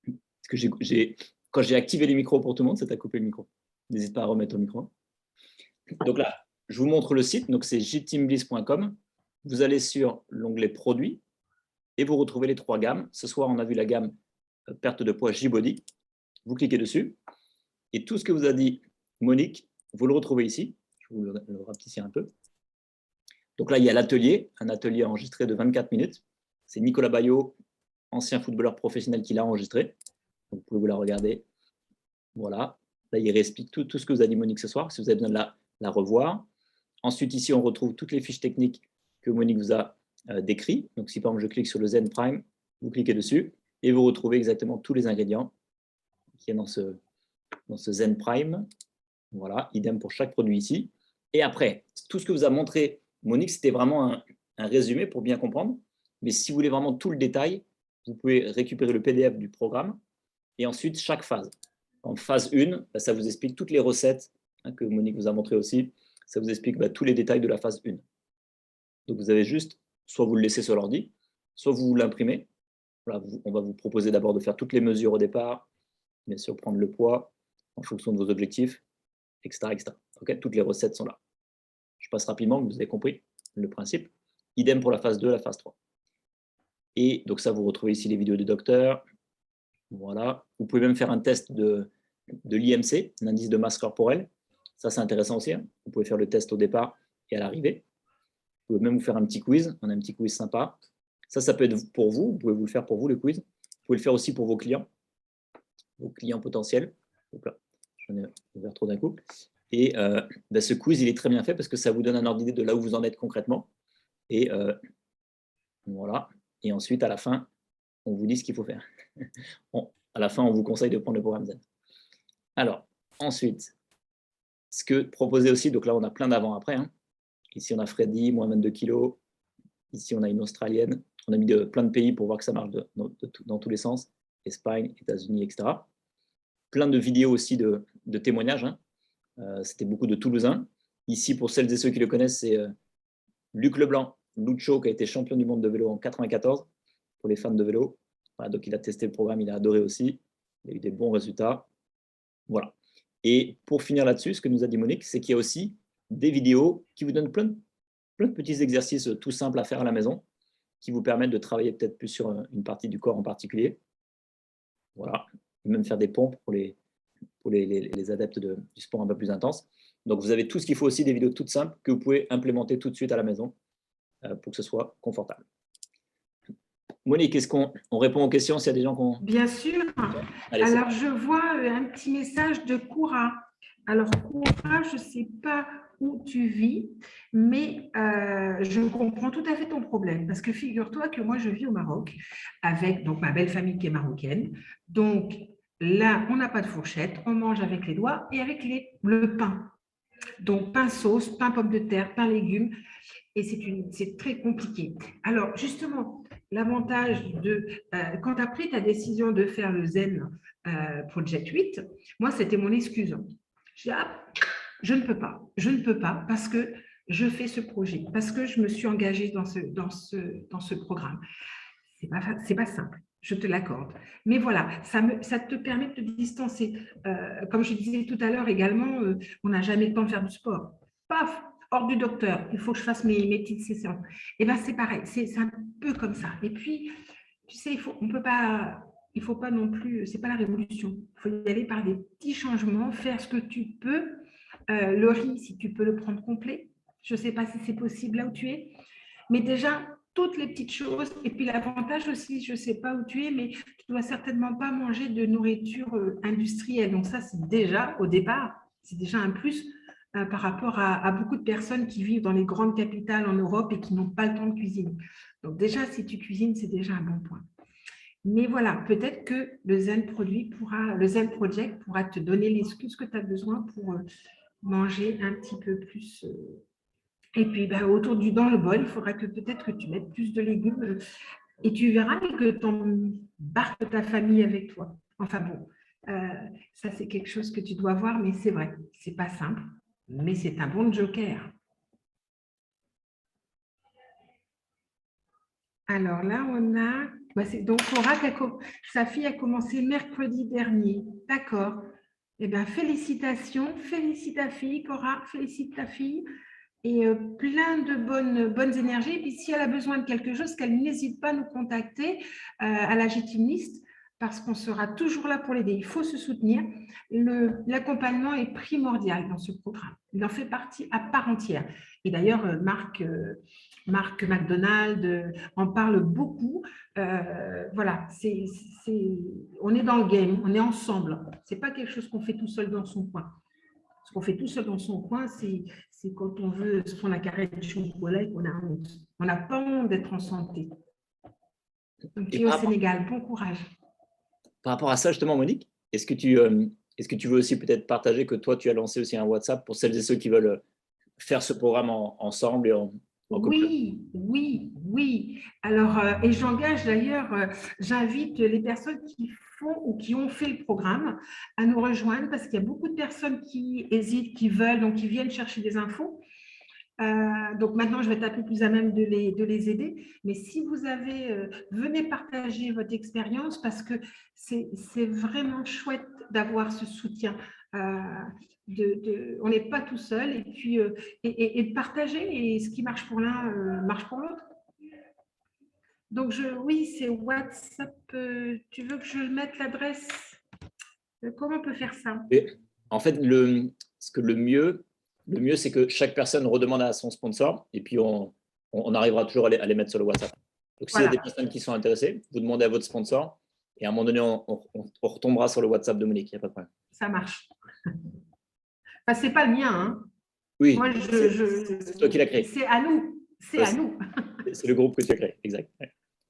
A: Parce que quand j'ai activé les micros pour tout le monde, ça t'a coupé le micro. N'hésite pas à remettre au micro. Donc là, je vous montre le site. Donc, c'est jteambliss.com. Vous allez sur l'onglet produits et vous retrouvez les 3 gammes. Ce soir, on a vu la gamme perte de poids J-Body. Vous cliquez dessus. Et tout ce que vous a dit Monique, vous le retrouvez ici. Je vous le rapetisser un peu. Donc là, il y a l'atelier, un atelier enregistré de 24 minutes. C'est Nicolas Bayo, ancien footballeur professionnel, qui l'a enregistré. Donc, vous pouvez vous la regarder. Voilà. Là, il réexplique tout ce que vous a dit Monique ce soir, si vous avez besoin de la revoir. Ensuite, ici, on retrouve toutes les fiches techniques que Monique vous a décrites. Donc, si par exemple, je clique sur le Zen Prime, vous cliquez dessus et vous retrouvez exactement tous les ingrédients qu'il y a dans ce Zen Prime. Voilà, idem pour chaque produit ici. Et après, tout ce que vous a montré Monique, c'était vraiment un résumé pour bien comprendre. Mais si vous voulez vraiment tout le détail, vous pouvez récupérer le PDF du programme et ensuite chaque phase. En phase 1, ça vous explique toutes les recettes que Monique vous a montré aussi. Ça vous explique tous les détails de la phase 1. Donc, vous avez juste, soit vous le laissez sur l'ordi, soit vous l'imprimez. Voilà, on va vous proposer d'abord de faire toutes les mesures au départ, bien sûr prendre le poids en fonction de vos objectifs, etc. Okay, toutes les recettes sont là. Je passe rapidement, vous avez compris le principe. Idem pour la phase 2, la phase 3. Et donc ça, vous retrouvez ici les vidéos du docteur. Voilà. Vous pouvez même faire un test de l'IMC, l'indice de masse corporelle. Ça, c'est intéressant aussi. Hein. Vous pouvez faire le test au départ et à l'arrivée. Vous pouvez même vous faire un petit quiz. On a un petit quiz sympa. Ça peut être pour vous. Vous pouvez vous le faire pour vous, le quiz. Vous pouvez le faire aussi pour vos clients potentiels. Donc là, j'en ai ouvert trop d'un coup. Et ce quiz, il est très bien fait parce que ça vous donne un ordre d'idée de là où vous en êtes concrètement. Et voilà. Et ensuite, à la fin, on vous dit ce qu'il faut faire. À la fin, on vous conseille de prendre le programme Zen. Alors, ensuite, ce que proposait aussi, donc là, on a plein d'avant-après. Hein. Ici, on a Freddy, moins 22 kilos. Ici, on a une Australienne. On a mis plein de pays pour voir que ça marche dans tous les sens. Espagne, États-Unis, etc. Plein de vidéos aussi de témoignages. Hein. C'était beaucoup de Toulousains. Ici, pour celles et ceux qui le connaissent, c'est Luc Leblanc, Lucho, qui a été champion du monde de vélo en 94, pour les fans de vélo. Voilà, donc, il a testé le programme, il a adoré aussi. Il a eu des bons résultats. Voilà. Et pour finir là-dessus, ce que nous a dit Monique, c'est qu'il y a aussi des vidéos qui vous donnent plein de petits exercices tout simples à faire à la maison, qui vous permettent de travailler peut-être plus sur une partie du corps en particulier. Voilà. Et même faire des pompes pour les adeptes du sport un peu plus intense. Donc, vous avez tout ce qu'il faut aussi, des vidéos toutes simples que vous pouvez implémenter tout de suite à la maison pour que ce soit confortable. Monique, est-ce qu'on répond aux questions s'il y a des gens qui ont...
B: Bien sûr.
A: Allez,
B: alors, je vois un petit message de Koura. Alors, Koura, je ne sais pas où tu vis, mais je comprends tout à fait ton problème. Parce que figure-toi que moi, je vis au Maroc avec donc, ma belle famille qui est marocaine. Donc, là, on n'a pas de fourchette, on mange avec les doigts et avec le pain. Donc, pain sauce, pain pomme de terre, pain légumes. Et c'est très compliqué. Alors, justement, l'avantage quand tu as pris ta décision de faire le Zen Project 8, moi, c'était mon excuse. Je dis, je ne peux pas parce que je fais ce projet, parce que je me suis engagée dans ce programme. C'est pas simple, je te l'accorde. Mais voilà, ça te permet de te distancer. Comme je disais tout à l'heure également, on n'a jamais le temps de faire du sport. Paf, hors du docteur, il faut que je fasse mes petites sessions. Et bien, c'est pareil, c'est un peu comme ça. Et puis, tu sais, il faut pas non plus, c'est pas la révolution. Il faut y aller par des petits changements, faire ce que tu peux. Le riz, si tu peux le prendre complet. Je ne sais pas si c'est possible là où tu es. Mais déjà, toutes les petites choses. Et puis l'avantage aussi, je ne sais pas où tu es, mais tu ne dois certainement pas manger de nourriture industrielle. Donc ça, c'est déjà, au départ, c'est déjà un plus par rapport à beaucoup de personnes qui vivent dans les grandes capitales en Europe et qui n'ont pas le temps de cuisiner. Donc déjà, si tu cuisines, c'est déjà un bon point. Mais voilà, peut-être que le Zen Project pourra te donner l'excuse que tu as besoin pour manger un petit peu plus. Et puis, dans le bol, il faudra que peut-être que tu mettes plus de légumes et tu verras que tu embarques ta famille avec toi. Enfin bon, ça c'est quelque chose que tu dois voir, mais c'est vrai, c'est pas simple, mais c'est un bon joker. Alors là, on a... donc, Cora, sa fille a commencé mercredi dernier. D'accord. Eh bien, félicitations. Félicite ta fille, Cora. Félicite ta fille. Et plein de bonnes énergies. Et puis, si elle a besoin de quelque chose, qu'elle n'hésite pas à nous contacter à la Gétimiste, parce qu'on sera toujours là pour l'aider. Il faut se soutenir. L'accompagnement est primordial dans ce programme. Il en fait partie à part entière. Et d'ailleurs, Marc McDonald en parle beaucoup. Voilà, on est dans le game, on est ensemble. Ce n'est pas quelque chose qu'on fait tout seul dans son coin. Ce qu'on fait tout seul dans son coin, c'est quand on veut se prendre la carrette de chocolat et qu'on a honte. On n'a pas honte d'être en santé. Donc, tu es au Sénégal, bon courage.
A: Par rapport à ça, justement, Monique, est-ce que tu veux aussi peut-être partager que toi, tu as lancé aussi un WhatsApp pour celles et ceux qui veulent faire ce programme ensemble et en
B: Oui. Alors, et j'engage d'ailleurs, j'invite les personnes qui font ou qui ont fait le programme à nous rejoindre parce qu'il y a beaucoup de personnes qui hésitent, qui veulent, donc qui viennent chercher des infos. Donc maintenant, je vais être un peu plus à même de les aider. Mais si vous avez, venez partager votre expérience parce que c'est vraiment chouette d'avoir ce soutien. On n'est pas tout seul et puis et de partager et ce qui marche pour l'un marche pour l'autre. Donc oui, c'est WhatsApp. Tu veux que je mette l'adresse? Comment on peut faire ça?
A: En fait, le mieux, c'est que chaque personne redemande à son sponsor et puis on arrivera toujours à les mettre sur le WhatsApp. Donc, s'il y a des personnes qui sont intéressées, vous demandez à votre sponsor et à un moment donné, on retombera sur le WhatsApp de Monique. Il n'y a pas de problème.
B: Ça marche. Enfin, ce n'est pas le mien. Hein.
A: Oui,
B: moi,
A: c'est toi qui l'as créé.
B: C'est à nous. C'est à nous.
A: C'est le groupe que tu as créé, exact.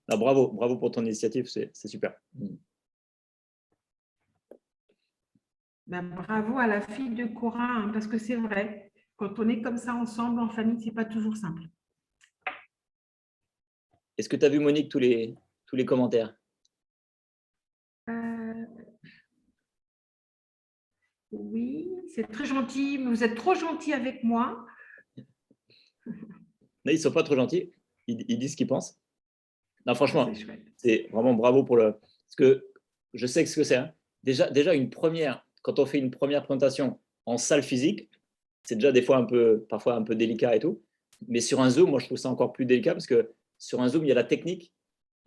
A: Non, bravo pour ton initiative, c'est super.
B: Bravo à la fille de Cora, hein, parce que c'est vrai, quand on est comme ça ensemble, en famille, ce n'est pas toujours simple.
A: Est-ce que tu as vu, Monique, tous les commentaires?
B: Oui, c'est très gentil, mais vous êtes trop gentil avec moi.
A: Non, ils ne sont pas trop gentils. Ils disent ce qu'ils pensent. Non, franchement, c'est vraiment bravo pour le… Parce que je sais ce que c'est. Hein. Déjà, quand on fait une première présentation en salle physique, c'est déjà des fois parfois un peu délicat et tout. Mais sur un Zoom, moi, je trouve ça encore plus délicat parce que sur un Zoom, il y a la technique.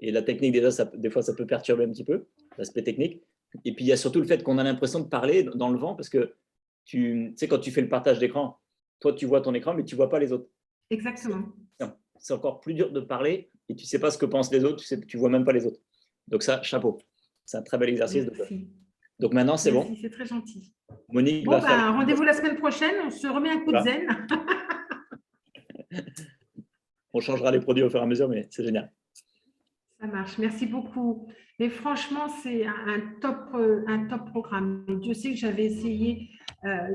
A: Et la technique, déjà, des fois, ça peut perturber un petit peu, l'aspect technique. Et puis, il y a surtout le fait qu'on a l'impression de parler dans le vent parce que tu sais, quand tu fais le partage d'écran, toi, tu vois ton écran, mais tu ne vois pas les autres.
B: Exactement.
A: C'est encore plus dur de parler et tu ne sais pas ce que pensent les autres, tu ne vois même pas les autres. Donc ça, chapeau. C'est un très bel exercice. Donc maintenant, c'est bon.
B: C'est très gentil.
A: Monique va faire…
B: Rendez-vous la semaine prochaine, on se remet un coup de zen.
A: On changera les produits au fur et à mesure, mais c'est génial.
B: Ça marche, merci beaucoup. Mais franchement, c'est un top programme. Et Dieu sait que j'avais essayé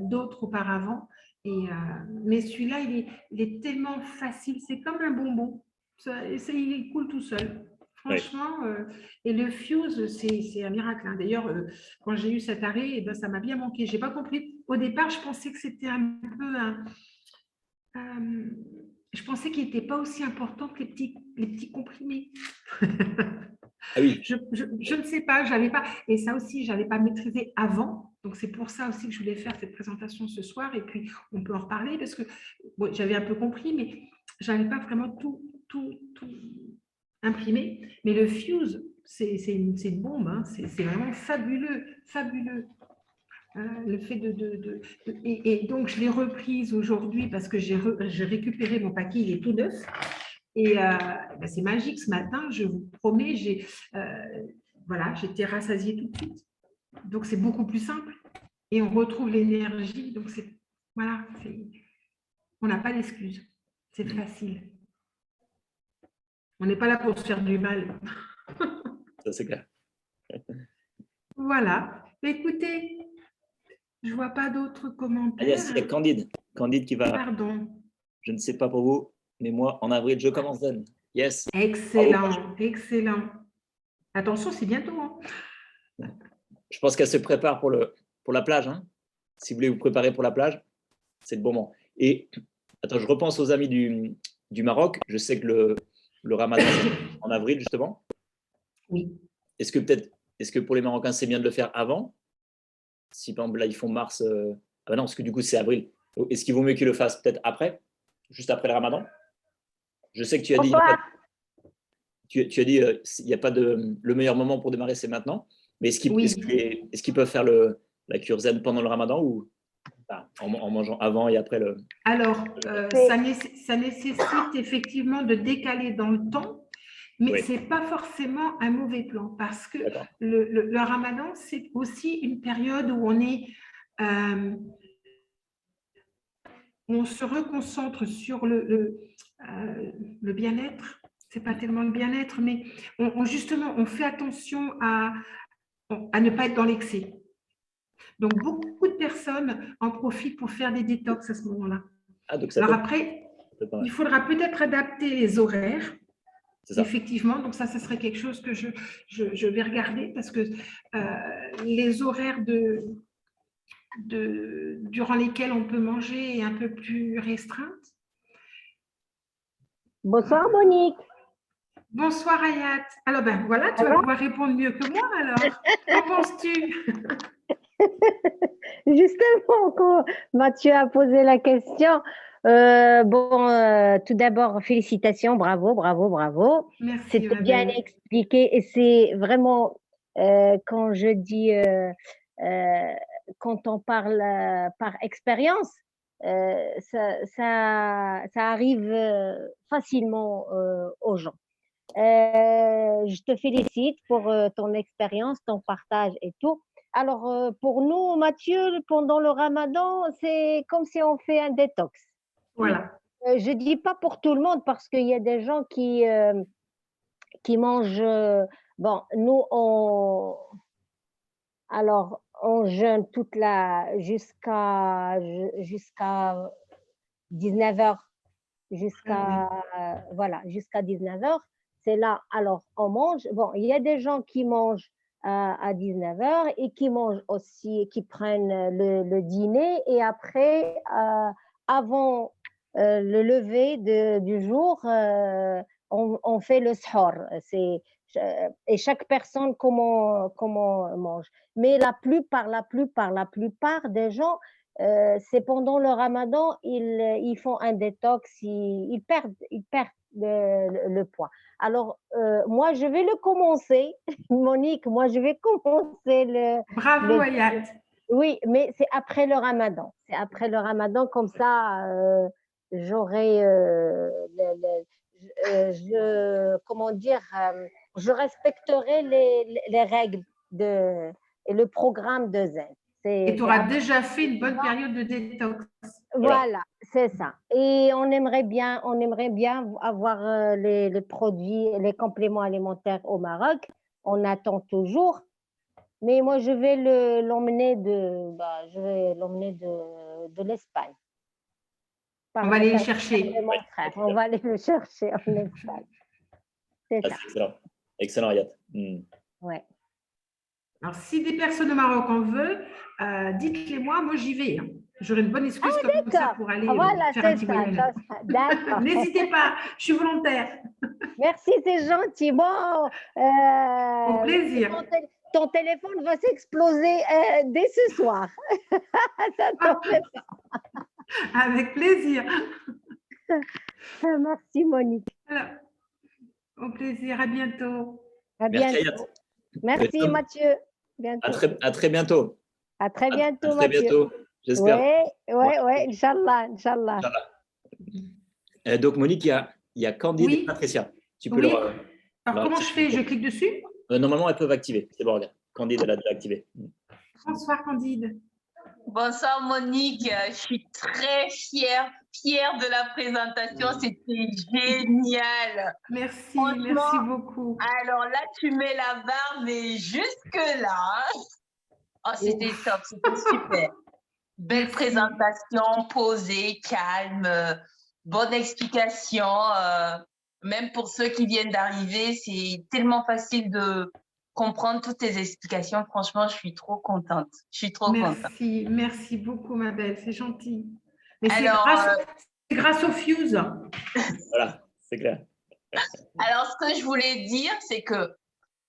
B: d'autres auparavant. Mais celui-là, il est tellement facile. C'est comme un bonbon. Il coule tout seul. Franchement, et le Fuse, c'est un miracle. Hein. D'ailleurs, quand j'ai eu cet arrêt, eh ben, ça m'a bien manqué. Je n'ai pas compris. Au départ, je pensais que c'était un peu je pensais qu'il n'était pas aussi important que les petits comprimés.
A: Ah oui.
B: Je ne sais pas, j'avais pas, et ça aussi, je n'avais pas maîtrisé avant. Donc, c'est pour ça aussi que je voulais faire cette présentation ce soir. Et puis, on peut en reparler parce que bon, j'avais un peu compris, mais je n'avais pas vraiment tout imprimé. Mais le Fuse, c'est une bombe. Hein. C'est vraiment fabuleux, fabuleux. Le fait et donc, je l'ai reprise aujourd'hui parce que j'ai récupéré mon paquet, il est tout neuf. Et ben c'est magique ce matin, je vous promets, j'étais rassasiée tout de suite. Donc, c'est beaucoup plus simple et on retrouve l'énergie. Donc, on n'a pas d'excuses. C'est facile. On n'est pas là pour se faire du mal.
A: Ça, c'est clair.
B: Voilà. Écoutez, je ne vois pas d'autres commentaires.
A: Il y a Candide. Candide qui va…
B: Pardon.
A: Je ne sais pas pour vous, mais moi, en avril, je commence Zen. Yes.
B: Excellent, excellent. Attention, c'est bientôt. Hein.
A: Je pense qu'elle se prépare pour la plage. Hein. Si vous voulez vous préparer pour la plage, c'est le bon moment. Et attends, je repense aux amis du Maroc. Je sais que le Ramadan, c'est en avril, justement.
B: Oui.
A: Est-ce que pour les Marocains, c'est bien de le faire avant? Si par exemple, là, ils font mars… Ah ben non, parce que du coup, c'est avril. Est-ce qu'il vaut mieux qu'ils le fassent peut-être après, juste après le Ramadan? Je sais que tu as dit… Tu as dit il n'y a pas le meilleur moment pour démarrer, c'est maintenant. Mais est-ce qu'ils peuvent faire la cure zen pendant le Ramadan ou en mangeant avant et après le…
B: Alors, ça nécessite effectivement de décaler dans le temps, mais ce n'est pas forcément un mauvais plan parce que le Ramadan, c'est aussi une période où on se reconcentre sur le bien-être. C'est pas tellement le bien-être, mais justement, on fait attention à ne pas être dans l'excès. Donc, beaucoup de personnes en profitent pour faire des détox à ce moment-là. Alors après, il faudra peut-être adapter les horaires. Effectivement, donc ça serait quelque chose que je vais regarder parce que les horaires durant lesquels on peut manger est un peu plus restreinte.
F: Bonsoir, Monique.
B: Bonsoir, Ayat. Alors, ben voilà, tu vas pouvoir répondre mieux que moi, alors. Qu'en penses-tu?
F: Justement, quand Mathieu a posé la question, tout d'abord, félicitations, bravo, bravo, bravo.
B: Merci.
F: C'était bien expliqué et c'est vraiment, quand je dis, quand on parle par expérience, ça arrive facilement aux gens. Je te félicite pour ton expérience, ton partage et tout. Alors, pour nous, Mathieu, pendant le Ramadan, c'est comme si on fait un détox.
B: Voilà.
F: Je ne dis pas pour tout le monde parce qu'il y a des gens qui mangent… bon, nous, on jeûne jusqu'à 19h. Jusqu'à 19h. C'est là, alors on mange. Bon, il y a des gens qui mangent à 19h et qui mangent aussi, qui prennent le dîner et après, avant le lever du jour, on fait le sahur. Et chaque personne comment mange. Mais la plupart des gens, c'est pendant le ramadan, ils font un détox, ils perdent le poids. Alors, moi, je vais le commencer, Monique, moi, je vais commencer
B: Bravo, Hayat.
F: Oui, mais c'est après le ramadan. C'est après le ramadan, comme ça, j'aurai comment dire, je respecterai les règles et le programme de zen.
B: Et tu auras déjà fait une bonne période de détox.
F: Voilà, c'est ça. Et on aimerait bien avoir les produits, les compléments alimentaires au Maroc. On attend toujours. Mais moi, je vais l'emmener de l'Espagne.
B: On va aller le chercher.
F: Mon frère. On va aller le chercher en Espagne. C'est ça.
A: Excellent. Excellent, Hayat.
F: Ouais.
B: Alors, si des personnes au Maroc en veulent, dites-les moi, j'y vais. Hein. J'aurai une bonne excuse comme ça pour aller faire un petit voyage.
F: D'accord.
B: N'hésitez pas, je suis volontaire.
F: Merci, c'est gentil. Bon,
B: au plaisir.
F: Ton téléphone va s'exploser dès ce soir. Ça t'en fait pas.
B: Avec plaisir.
F: Merci, Monique.
B: Alors, au plaisir, à bientôt.
F: À bientôt. Merci, Mathieu.
A: Bientôt. À très bientôt.
F: À très bientôt, Mathieu.
A: À très bientôt, j'espère.
F: Oui, Inch'Allah.
A: Donc, Monique, il y a Candide et Patricia. Tu peux
B: Alors, comment je fais? Je clique dessus?
A: Normalement, elles peuvent activer. C'est bon, regarde. Candide, elle a déjà activé.
B: Bonsoir, Candide.
G: Bonsoir, Monique. Je suis très fière de la présentation. C'était génial.
B: Merci, merci beaucoup.
G: Alors là, tu mets la barre, mais jusque-là. Oh, c'était top, c'était super. Belle présentation, posée, calme, bonne explication. Même pour ceux qui viennent d'arriver, c'est tellement facile de comprendre toutes tes explications. Franchement, je suis trop contente.
B: Merci beaucoup, ma belle, c'est gentil. Mais c'est grâce au Fuse.
A: Voilà, c'est clair.
G: Alors, ce que je voulais dire, c'est que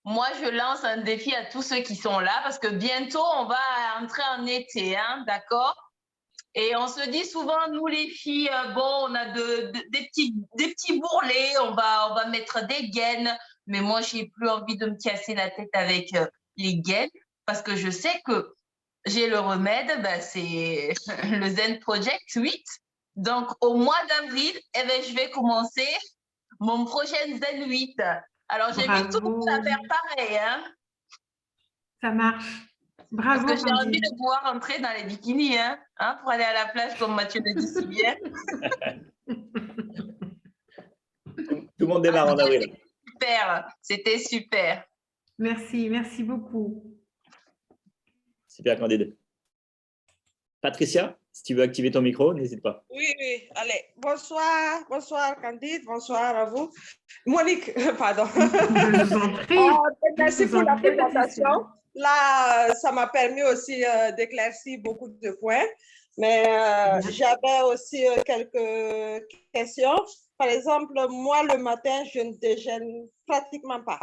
G: moi, je lance un défi à tous ceux qui sont là parce que bientôt, on va entrer en été, hein, d'accord? Et on se dit souvent, nous les filles, on a des petits bourrelets, on va mettre des gaines. Mais moi, j'ai plus envie de me casser la tête avec les gaines parce que je sais que j'ai le remède, c'est le Zen Project 8. Donc, au mois d'avril, je vais commencer mon prochain Zen 8. Alors, j'invite tout le monde à faire pareil. Hein.
B: Ça marche. Bravo.
G: Parce que j'ai envie de pouvoir rentrer dans les bikinis pour aller à la plage, comme Mathieu le dit si bien.
A: Tout le monde démarre en avril.
G: C'était super.
B: Merci beaucoup.
A: Super, Candide. Patricia, si tu veux activer ton micro, n'hésite pas.
H: Oui, allez. Bonsoir Candide, bonsoir à vous. Monique, pardon.
B: Je vous en prie.
H: Merci pour la présentation. Là, ça m'a permis aussi d'éclaircir beaucoup de points, mais j'avais aussi quelques questions. Par exemple, moi, le matin, je ne déjeune pratiquement pas.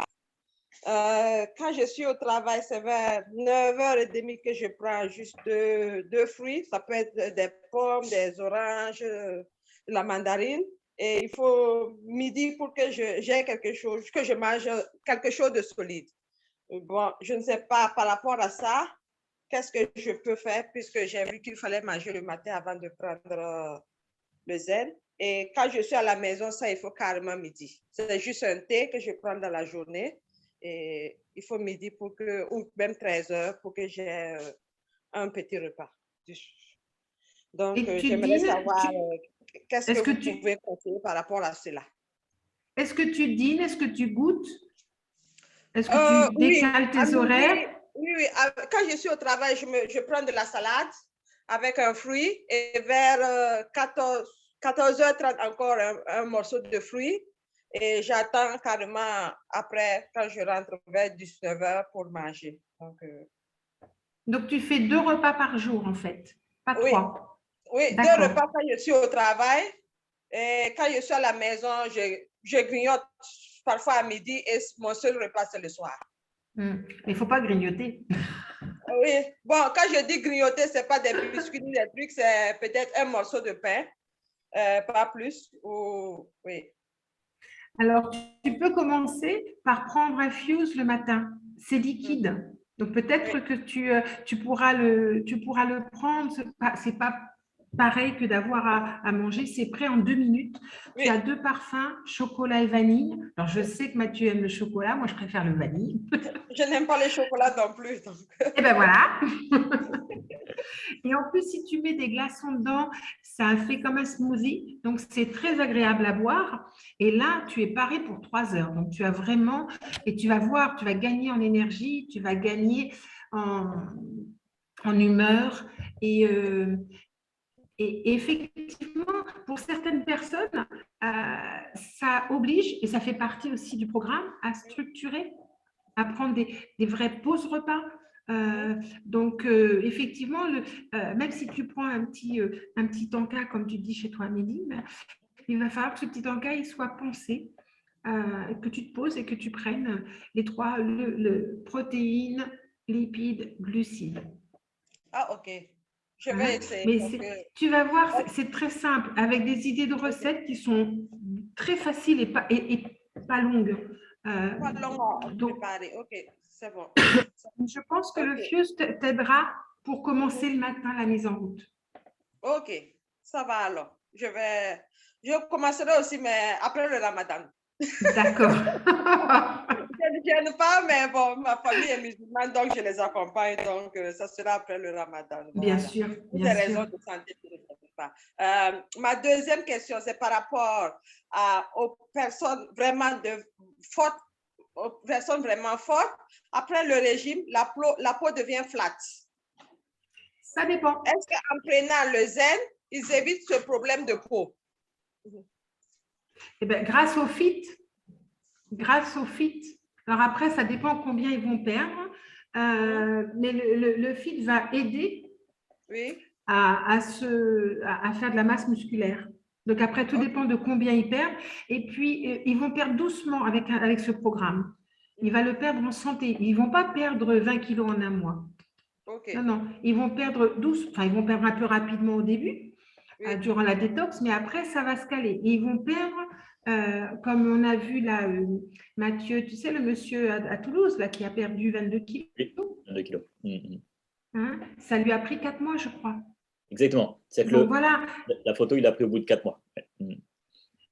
H: Quand je suis au travail, c'est vers 9h30 que je prends juste deux fruits. Ça peut être des pommes, des oranges, de la mandarine. Et il faut midi pour que j'ai quelque chose, que je mange quelque chose de solide. Bon, je ne sais pas par rapport à ça, qu'est-ce que je peux faire puisque j'ai vu qu'il fallait manger le matin avant de prendre le zen. Et quand je suis à la maison, ça, il faut carrément midi. C'est juste un thé que je prends dans la journée. Et il faut midi ou même 13h pour que j'ai un petit repas. Donc, j'aimerais savoir qu'est-ce que vous pouvez conseiller par rapport à cela.
B: Est-ce que tu dînes? Est-ce que tu goûtes? Est-ce que tu décales tes horaires?
H: Oui. Quand je suis au travail, je prends de la salade avec un fruit et vers 14h30 encore un morceau de fruit. Et j'attends carrément après, quand je rentre vers 19h pour manger.
B: Donc, tu fais 2 repas par jour, en fait, pas 3.
H: Oui, 2 repas quand je suis au travail. Et quand je suis à la maison, je grignote parfois à midi et mon seul repas, c'est le soir.
B: Mais il ne faut pas grignoter.
H: Oui, bon, quand je dis grignoter, ce n'est pas des biscuits ni des trucs, c'est peut-être un morceau de pain, pas plus. Oui.
B: Alors, tu peux commencer par prendre un Fuse le matin. C'est liquide. Donc, peut-être que tu pourras le prendre. Ce n'est pas pareil que d'avoir à manger. C'est prêt en 2 minutes.
H: Oui.
B: Tu as 2 parfums, chocolat et vanille. Alors, je sais que Mathieu aime le chocolat. Moi, je préfère le vanille.
H: Je n'aime pas les chocolats non plus. Donc.
B: Et bien, voilà. Et en plus, si tu mets des glaçons dedans, ça fait comme un smoothie. Donc, c'est très agréable à boire. Et là, tu es paré pour 3 heures. Donc, tu as vraiment… Et tu vas voir, tu vas gagner en énergie, tu vas gagner en humeur. Et effectivement, pour certaines personnes, ça oblige, et ça fait partie aussi du programme, à structurer, à prendre des vraies pauses repas. Donc, effectivement, même si tu prends un petit encas, comme tu dis chez toi, Amélie, il va falloir que ce petit encas il soit pensé, que tu te poses et que tu prennes les 3, le protéines, lipides, glucides.
H: Ah, ok. Je vais essayer.
B: Mais tu vas voir, c'est très simple, avec des idées de recettes qui sont très faciles et pas longues.
H: Pas long à préparer. Ok, c'est bon.
B: Je pense que le Fuse t'aidera pour commencer le matin la mise en route.
H: Ok, ça va alors. Je commencerai aussi, mais après le Ramadan.
B: D'accord.
H: Je ne viens pas, mais bon, ma famille est musulmane, donc je les accompagne, donc ça sera après le Ramadan.
B: Bien sûr.
H: Pour des raisons de santé, je ne sais pas. Ma deuxième question, c'est par rapport aux personnes vraiment fortes. Aux personnes vraiment fortes, après le régime, la peau devient flat.
B: Ça dépend.
H: Est-ce qu'en prenant le zen, ils évitent ce problème de peau?
B: Eh bien, grâce au fit. Alors après, ça dépend combien ils vont perdre, mais le fit va aider à faire de la masse musculaire. Donc après, tout dépend de combien ils perdent. Et puis, ils vont perdre doucement avec ce programme. Ils vont le perdre en santé. Ils ne vont pas perdre 20 kilos en un mois. Non, ils vont perdre ils vont perdre un peu rapidement au début, durant la détox, mais après, ça va se caler. Et ils vont perdre, comme on a vu là, Mathieu, tu sais, le monsieur à Toulouse, là, qui a perdu 22 kilos.
A: Oui, 22 kilos.
B: Hein, ça lui a pris 4 mois, je crois.
A: Exactement. C'est que
B: voilà.
A: La photo, il a pris au bout de 4 mois.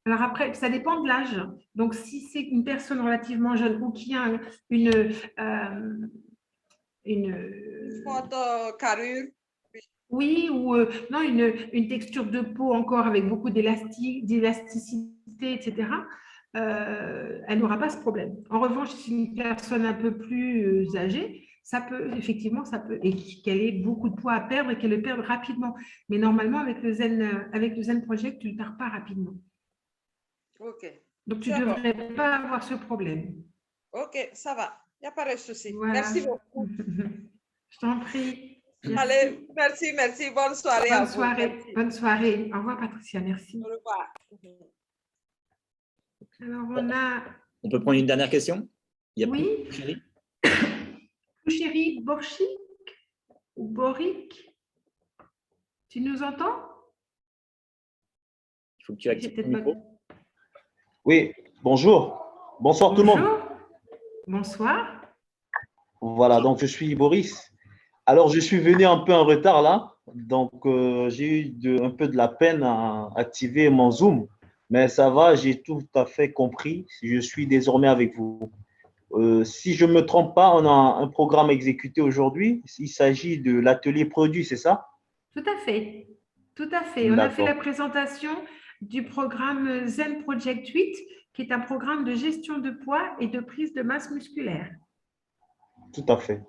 B: Alors après, ça dépend de l'âge. Donc, si c'est une personne relativement jeune ou qui a une
H: forte carrure.
B: Oui, ou non, une texture de peau encore avec beaucoup d'élasticité, etc., elle n'aura pas ce problème. En revanche, si c'est une personne un peu plus âgée, et qu'elle ait beaucoup de poids à perdre et qu'elle le perde rapidement. Mais normalement, avec le Zen Project, tu ne le perds pas rapidement.
H: Ok.
B: Donc, tu ne devrais pas avoir ce problème.
H: Ok, ça va. Il n'y a pas de souci.
B: Voilà.
H: Merci beaucoup.
B: Je t'en prie.
H: Merci. Allez, merci. Bonne soirée à vous.
B: Bonne soirée. Au revoir, Patricia. Merci.
H: Au revoir.
B: Alors,
A: on peut prendre une dernière question?
B: Oui. Chérie Borchik ou Boric, tu nous entends?
A: Il faut que tu actives ton micro.
I: Oui, bonjour. Bonsoir tout le monde.
B: Bonsoir.
I: Voilà, donc je suis Boris. Alors, je suis venu un peu en retard là. Donc, j'ai eu un peu de la peine à activer mon Zoom. Mais ça va, j'ai tout à fait compris. Je suis désormais avec vous. Si je ne me trompe pas, on a un programme exécuté aujourd'hui. Il s'agit de l'atelier produit, c'est ça?
B: Tout à fait. Tout à fait. On a fait la présentation du programme Zen Project 8, qui est un programme de gestion de poids et de prise de masse musculaire.
I: Tout à fait.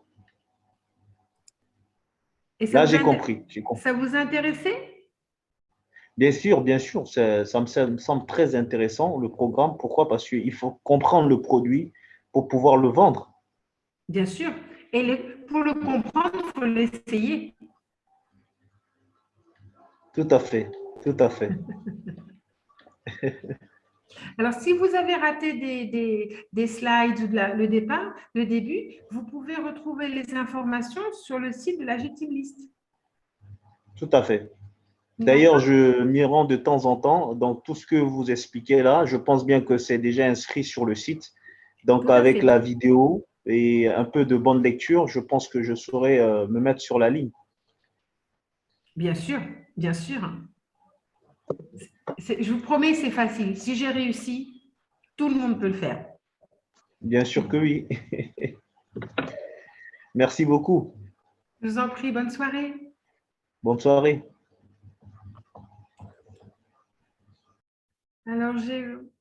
B: Et
I: là, j'ai compris.
B: Ça vous intéressait?
I: Bien sûr, ça me semble très intéressant, le programme. Pourquoi? Parce qu'il faut comprendre le produit pour pouvoir le vendre.
B: Bien sûr. Et pour le comprendre, il faut l'essayer.
I: Tout à fait, tout à fait.
B: Alors, si vous avez raté des slides ou le début, vous pouvez retrouver les informations sur le site de la G-Team List.
I: Tout à fait. D'ailleurs, je m'y rends de temps en temps. Donc, tout ce que vous expliquez là, je pense bien que c'est déjà inscrit sur le site. Donc, avec la vidéo et un peu de bonne lecture, je pense que je saurai me mettre sur la ligne.
B: Bien sûr, bien sûr. Je vous promets, c'est facile. Si j'ai réussi, tout le monde peut le faire.
I: Bien sûr que oui. Merci beaucoup.
B: Je vous en prie, bonne soirée.
I: Bonne soirée.
B: Alors,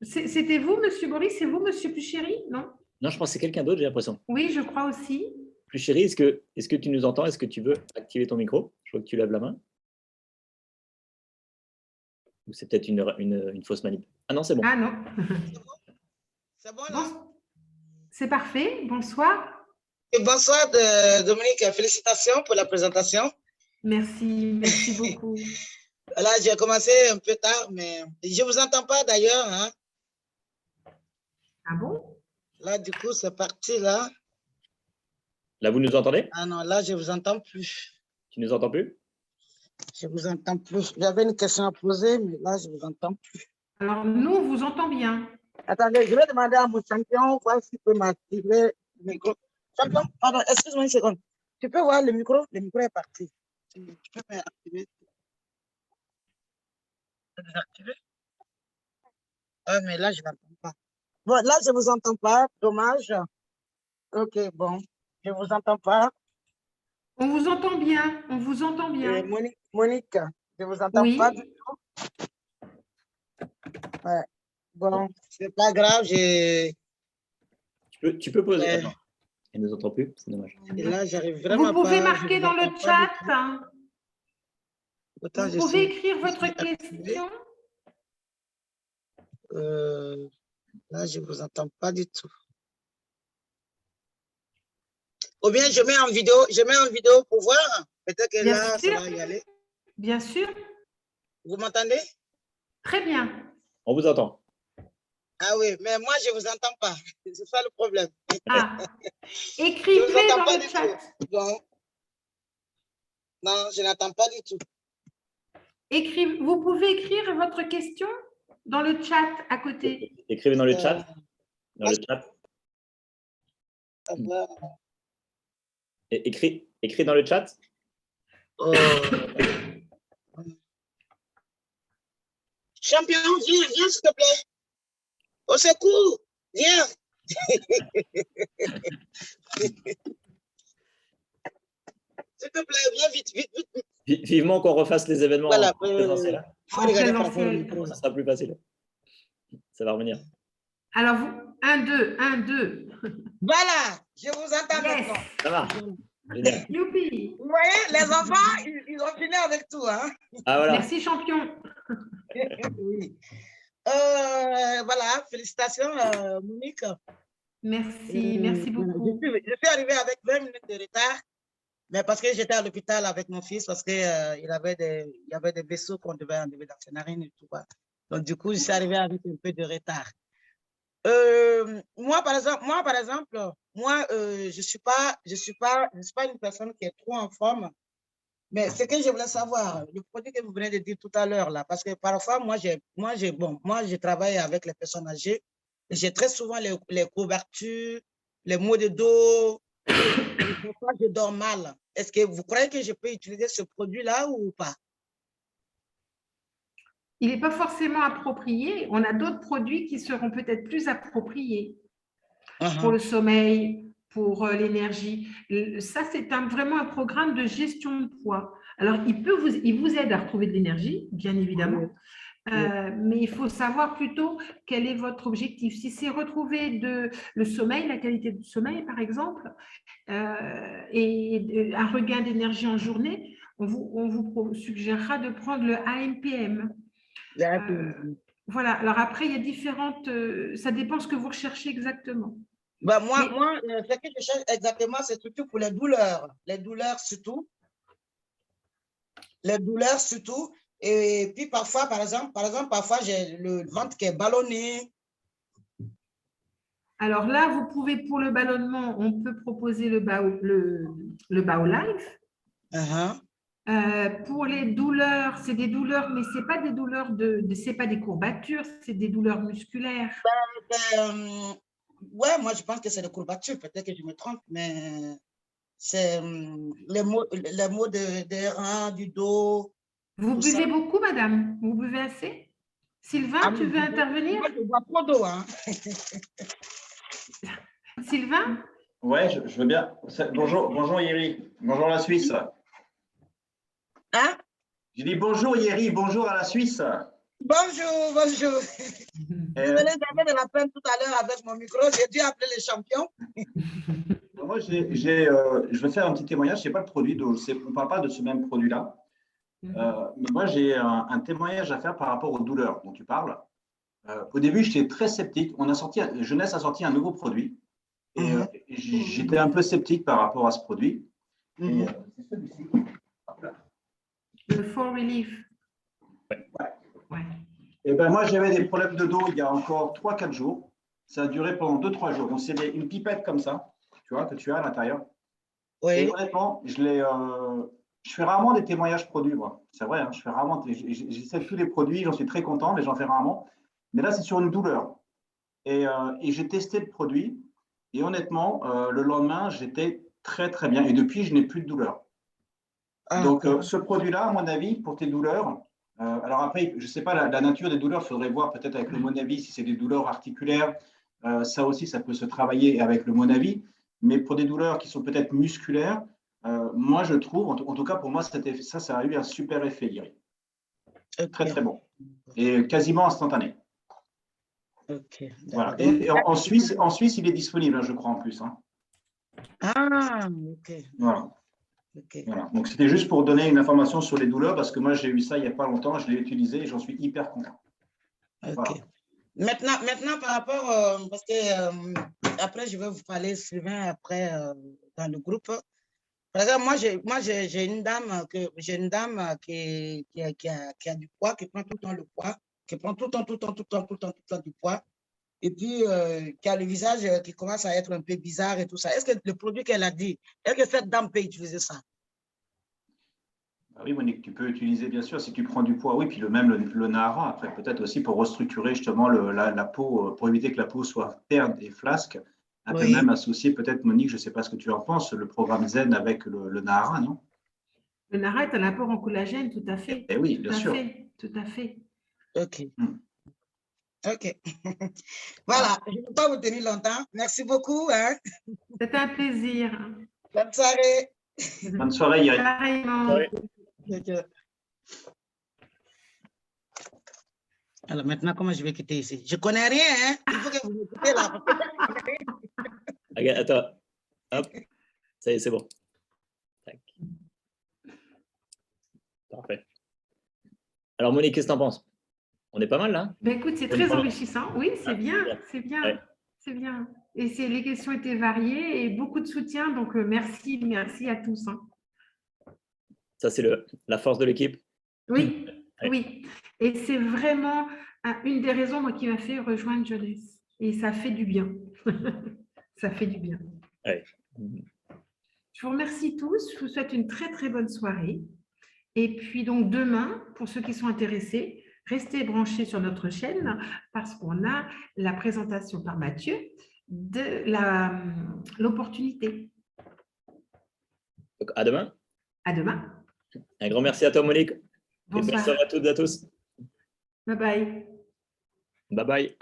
B: c'était vous, Monsieur Boris? C'est vous, Monsieur Pluchéry? Non?
A: Non, je pense que c'est quelqu'un d'autre, j'ai l'impression.
B: Oui, je crois aussi.
A: Pluchéry, est-ce que tu nous entends? Est-ce que tu veux activer ton micro? Je vois que tu lèves la main. Ou c'est peut-être une fausse manip? Ah non, c'est bon.
B: Ah non.
H: C'est bon, là?
B: C'est parfait. Bonsoir.
H: Et bonsoir, Dominique. Félicitations pour la présentation.
B: Merci beaucoup.
H: Là, j'ai commencé un peu tard, mais je ne vous entends pas d'ailleurs. Hein?
B: Ah bon?
H: Là, du coup, c'est parti, là.
A: Là, vous nous entendez?
H: Ah non, là, je ne vous entends plus.
A: Tu nous entends plus?
H: Je ne vous entends plus. J'avais une question à poser, mais là, je ne vous entends plus.
B: Alors, nous, on vous entend bien.
H: Attendez, je vais demander à mon champion, voir s'il peut m'activer le micro. Champion, pardon, excuse-moi une seconde. Tu peux voir le micro? Le micro est parti. Tu peux m'activer? Désactiver? Ah, mais là, je n'entends pas. Bon, là, je ne vous entends pas. Dommage. OK, bon. Je ne vous entends pas.
B: On vous entend bien. On vous entend bien.
H: Et Monique, je ne vous entends pas du tout. Ouais. Bon, c'est pas grave.
A: Tu peux poser. Attends. Elle ne nous entend plus. C'est dommage.
H: Et là, j'arrive vraiment pas.
B: Vous pouvez marquer dans le chat.
H: Autant
B: vous pouvez écrire votre question.
H: Là, je ne vous entends pas du tout. Ou bien je mets en vidéo pour voir. Peut-être que là, ça va y aller.
B: Bien sûr.
H: Vous m'entendez?
B: Très bien.
A: On vous entend.
H: Ah oui, mais moi, je ne vous entends pas. C'est ça le problème.
B: Ah. Écrivez dans le chat.
H: Bon. Non, je n'entends pas du tout.
B: Vous pouvez écrire votre question dans le chat à côté.
A: Écrivez dans le chat. Dans le chat. Écris dans le chat.
H: Champion, viens, s'il te plaît. Au secours, viens. S'il te plaît, viens vite.
A: Vivement qu'on refasse les événements
H: voilà,
A: en présentiel. Ça sera plus facile. Ça va revenir.
B: Alors, 1, 2, 1, 2.
H: Voilà, je vous entends maintenant.
A: Ça marche.
B: Youpi.
H: Vous voyez, les enfants, ils ont fini avec tout. Hein?
A: Ah, voilà.
B: Merci, champion.
H: Oui. Voilà, félicitations, Monique.
B: Merci beaucoup.
H: Je suis arrivée avec 20 minutes de retard, mais parce que j'étais à l'hôpital avec mon fils, parce qu'il y avait des vaisseaux qu'on devait enlever dans ses narines et tout. Donc, du coup, je suis arrivée avec un peu de retard. Moi, par exemple, je suis pas une personne qui est trop en forme. Mais ce que je voulais savoir, le produit que vous venez de dire tout à l'heure, là, parce que parfois, moi, je travaille avec les personnes âgées. J'ai très souvent les couvertures, les maux de dos. Parfois, je dors mal. Est-ce que vous croyez que je peux utiliser ce produit-là ou pas?
B: Il n'est pas forcément approprié. On a d'autres produits qui seront peut-être plus appropriés pour le sommeil, pour l'énergie. Ça, c'est vraiment un programme de gestion de poids. Alors, il vous aide à retrouver de l'énergie, bien évidemment, mais il faut savoir plutôt quel est votre objectif. Si c'est retrouver le sommeil, la qualité du sommeil, par exemple, et un regain d'énergie en journée, on vous suggérera de prendre le AMPM. Voilà. Alors après, il y a différentes... ça dépend ce que vous recherchez exactement.
J: Ben moi, ce que je cherche exactement, c'est surtout pour les douleurs. Les douleurs surtout. Les douleurs surtout. Et puis parfois, par exemple, parfois, j'ai le ventre qui est ballonné.
B: Alors là, vous pouvez, pour le ballonnement, on peut proposer le Baolife. Pour les douleurs, c'est des douleurs, mais ce n'est pas des douleurs c'est pas des courbatures, c'est des douleurs musculaires.
J: Ouais, moi je pense que c'est des courbatures, peut-être que je me trompe, mais c'est les maux des reins, du dos.
B: Vous buvez beaucoup, madame? Vous buvez assez? Sylvain, tu veux intervenir?
J: Moi, je bois trop d'eau, hein.
B: Sylvain?
E: Ouais, je veux bien. Bonjour Yeri. Bonjour la Suisse.
J: Hein?
E: Je dis bonjour Yeri, bonjour à la Suisse.
J: Bonjour. Désolé, j'avais de la peine tout à l'heure avec mon micro. J'ai dû appeler les champions.
E: Moi, je vais faire un petit témoignage. Je ne sais pas le produit, on ne parle pas de ce même produit-là. Mais moi, j'ai un témoignage à faire par rapport aux douleurs dont tu parles. Au début, j'étais très sceptique. Jeunesse a sorti un nouveau produit. Et j'étais un peu sceptique par rapport à ce produit. Et, c'est celui-ci.
B: Le For Relief.
E: Ouais. Et ben moi, j'avais des problèmes de dos il y a encore 3-4 jours. Ça a duré pendant 2-3 jours. Donc, c'est une pipette comme ça, tu vois, que tu as à l'intérieur.
J: Oui.
E: Et honnêtement, je fais rarement des témoignages produits, moi. C'est vrai, hein, je fais rarement. J'essaie tous les produits, j'en suis très content, mais j'en fais rarement. Mais là, c'est sur une douleur. Et j'ai testé le produit. Et honnêtement, le lendemain, j'étais très, très bien. Et depuis, je n'ai plus de douleur. Donc, ce produit-là, à mon avis, pour tes douleurs, alors après, je ne sais pas la nature des douleurs, il faudrait voir peut-être avec le Monavi si c'est des douleurs articulaires. Ça aussi, ça peut se travailler avec le Monavi. Mais pour des douleurs qui sont peut-être musculaires, moi, je trouve, en tout cas pour moi, ça a eu un super effet, Yeri. Très, très bon. Et quasiment instantané. Voilà. Et en Suisse, il est disponible, hein, je crois, en plus. Hein. Voilà. Voilà. Donc, c'était juste pour donner une information sur les douleurs, parce que moi, j'ai eu ça il n'y a pas longtemps, je l'ai utilisé et j'en suis hyper content. Voilà.
J: Maintenant, par rapport, parce que après, je vais vous parler, Sylvain, après, dans le groupe. Par exemple, moi, j'ai une dame qui a du poids, qui prend tout le temps le poids, qui prend tout le temps du poids, et puis qui a le visage qui commence à être un peu bizarre et tout ça. Est-ce que le produit qu'elle a dit, est-ce que cette dame peut utiliser ça?
E: Oui, Monique, tu peux utiliser, bien sûr, si tu prends du poids, oui, puis le Nahara, après, peut-être aussi pour restructurer justement la peau, pour éviter que la peau soit terne et flasque. On peut même associer, peut-être, Monique, je ne sais pas ce que tu en penses, le programme Zen avec le Nahara, non?
B: Le Nahara est un apport en collagène, tout à fait.
E: Eh oui, bien sûr.
B: Tout à fait.
J: OK. Voilà, je ne vais pas vous tenir longtemps. Merci beaucoup. Hein?
B: C'était un plaisir.
J: Bonne soirée.
E: Bonne soirée, Yeri.
B: Pareillement.
J: Alors maintenant, comment je vais quitter ici? Je ne connais rien, hein? Il faut que vous écoutez là.
A: Okay, attends. Hop. Ça y est, c'est bon. Tac. Parfait. Alors, Monique, qu'est-ce que tu en penses? On est pas mal, là?
B: Ben, écoute, c'est très enrichissant. Oui, c'est bien. C'est bien. Ouais. C'est bien. Et les questions étaient variées et beaucoup de soutien. Donc, merci à tous. Hein.
A: Ça, c'est la force de l'équipe.
B: Oui, ouais. Oui. Et c'est vraiment une des raisons, moi, qui m'a fait rejoindre Jeunesse. Et ça fait du bien. Ça fait du bien.
A: Ouais.
B: Je vous remercie tous. Je vous souhaite une très, très bonne soirée. Et puis, donc, demain, pour ceux qui sont intéressés, restez branchés sur notre chaîne parce qu'on a la présentation par Mathieu de l'opportunité.
A: À demain.
B: À demain.
A: Un grand merci à toi, Monique.
B: Bonsoir.
A: Et bonne soirée à toutes et à tous.
B: Bye bye.
A: Bye bye.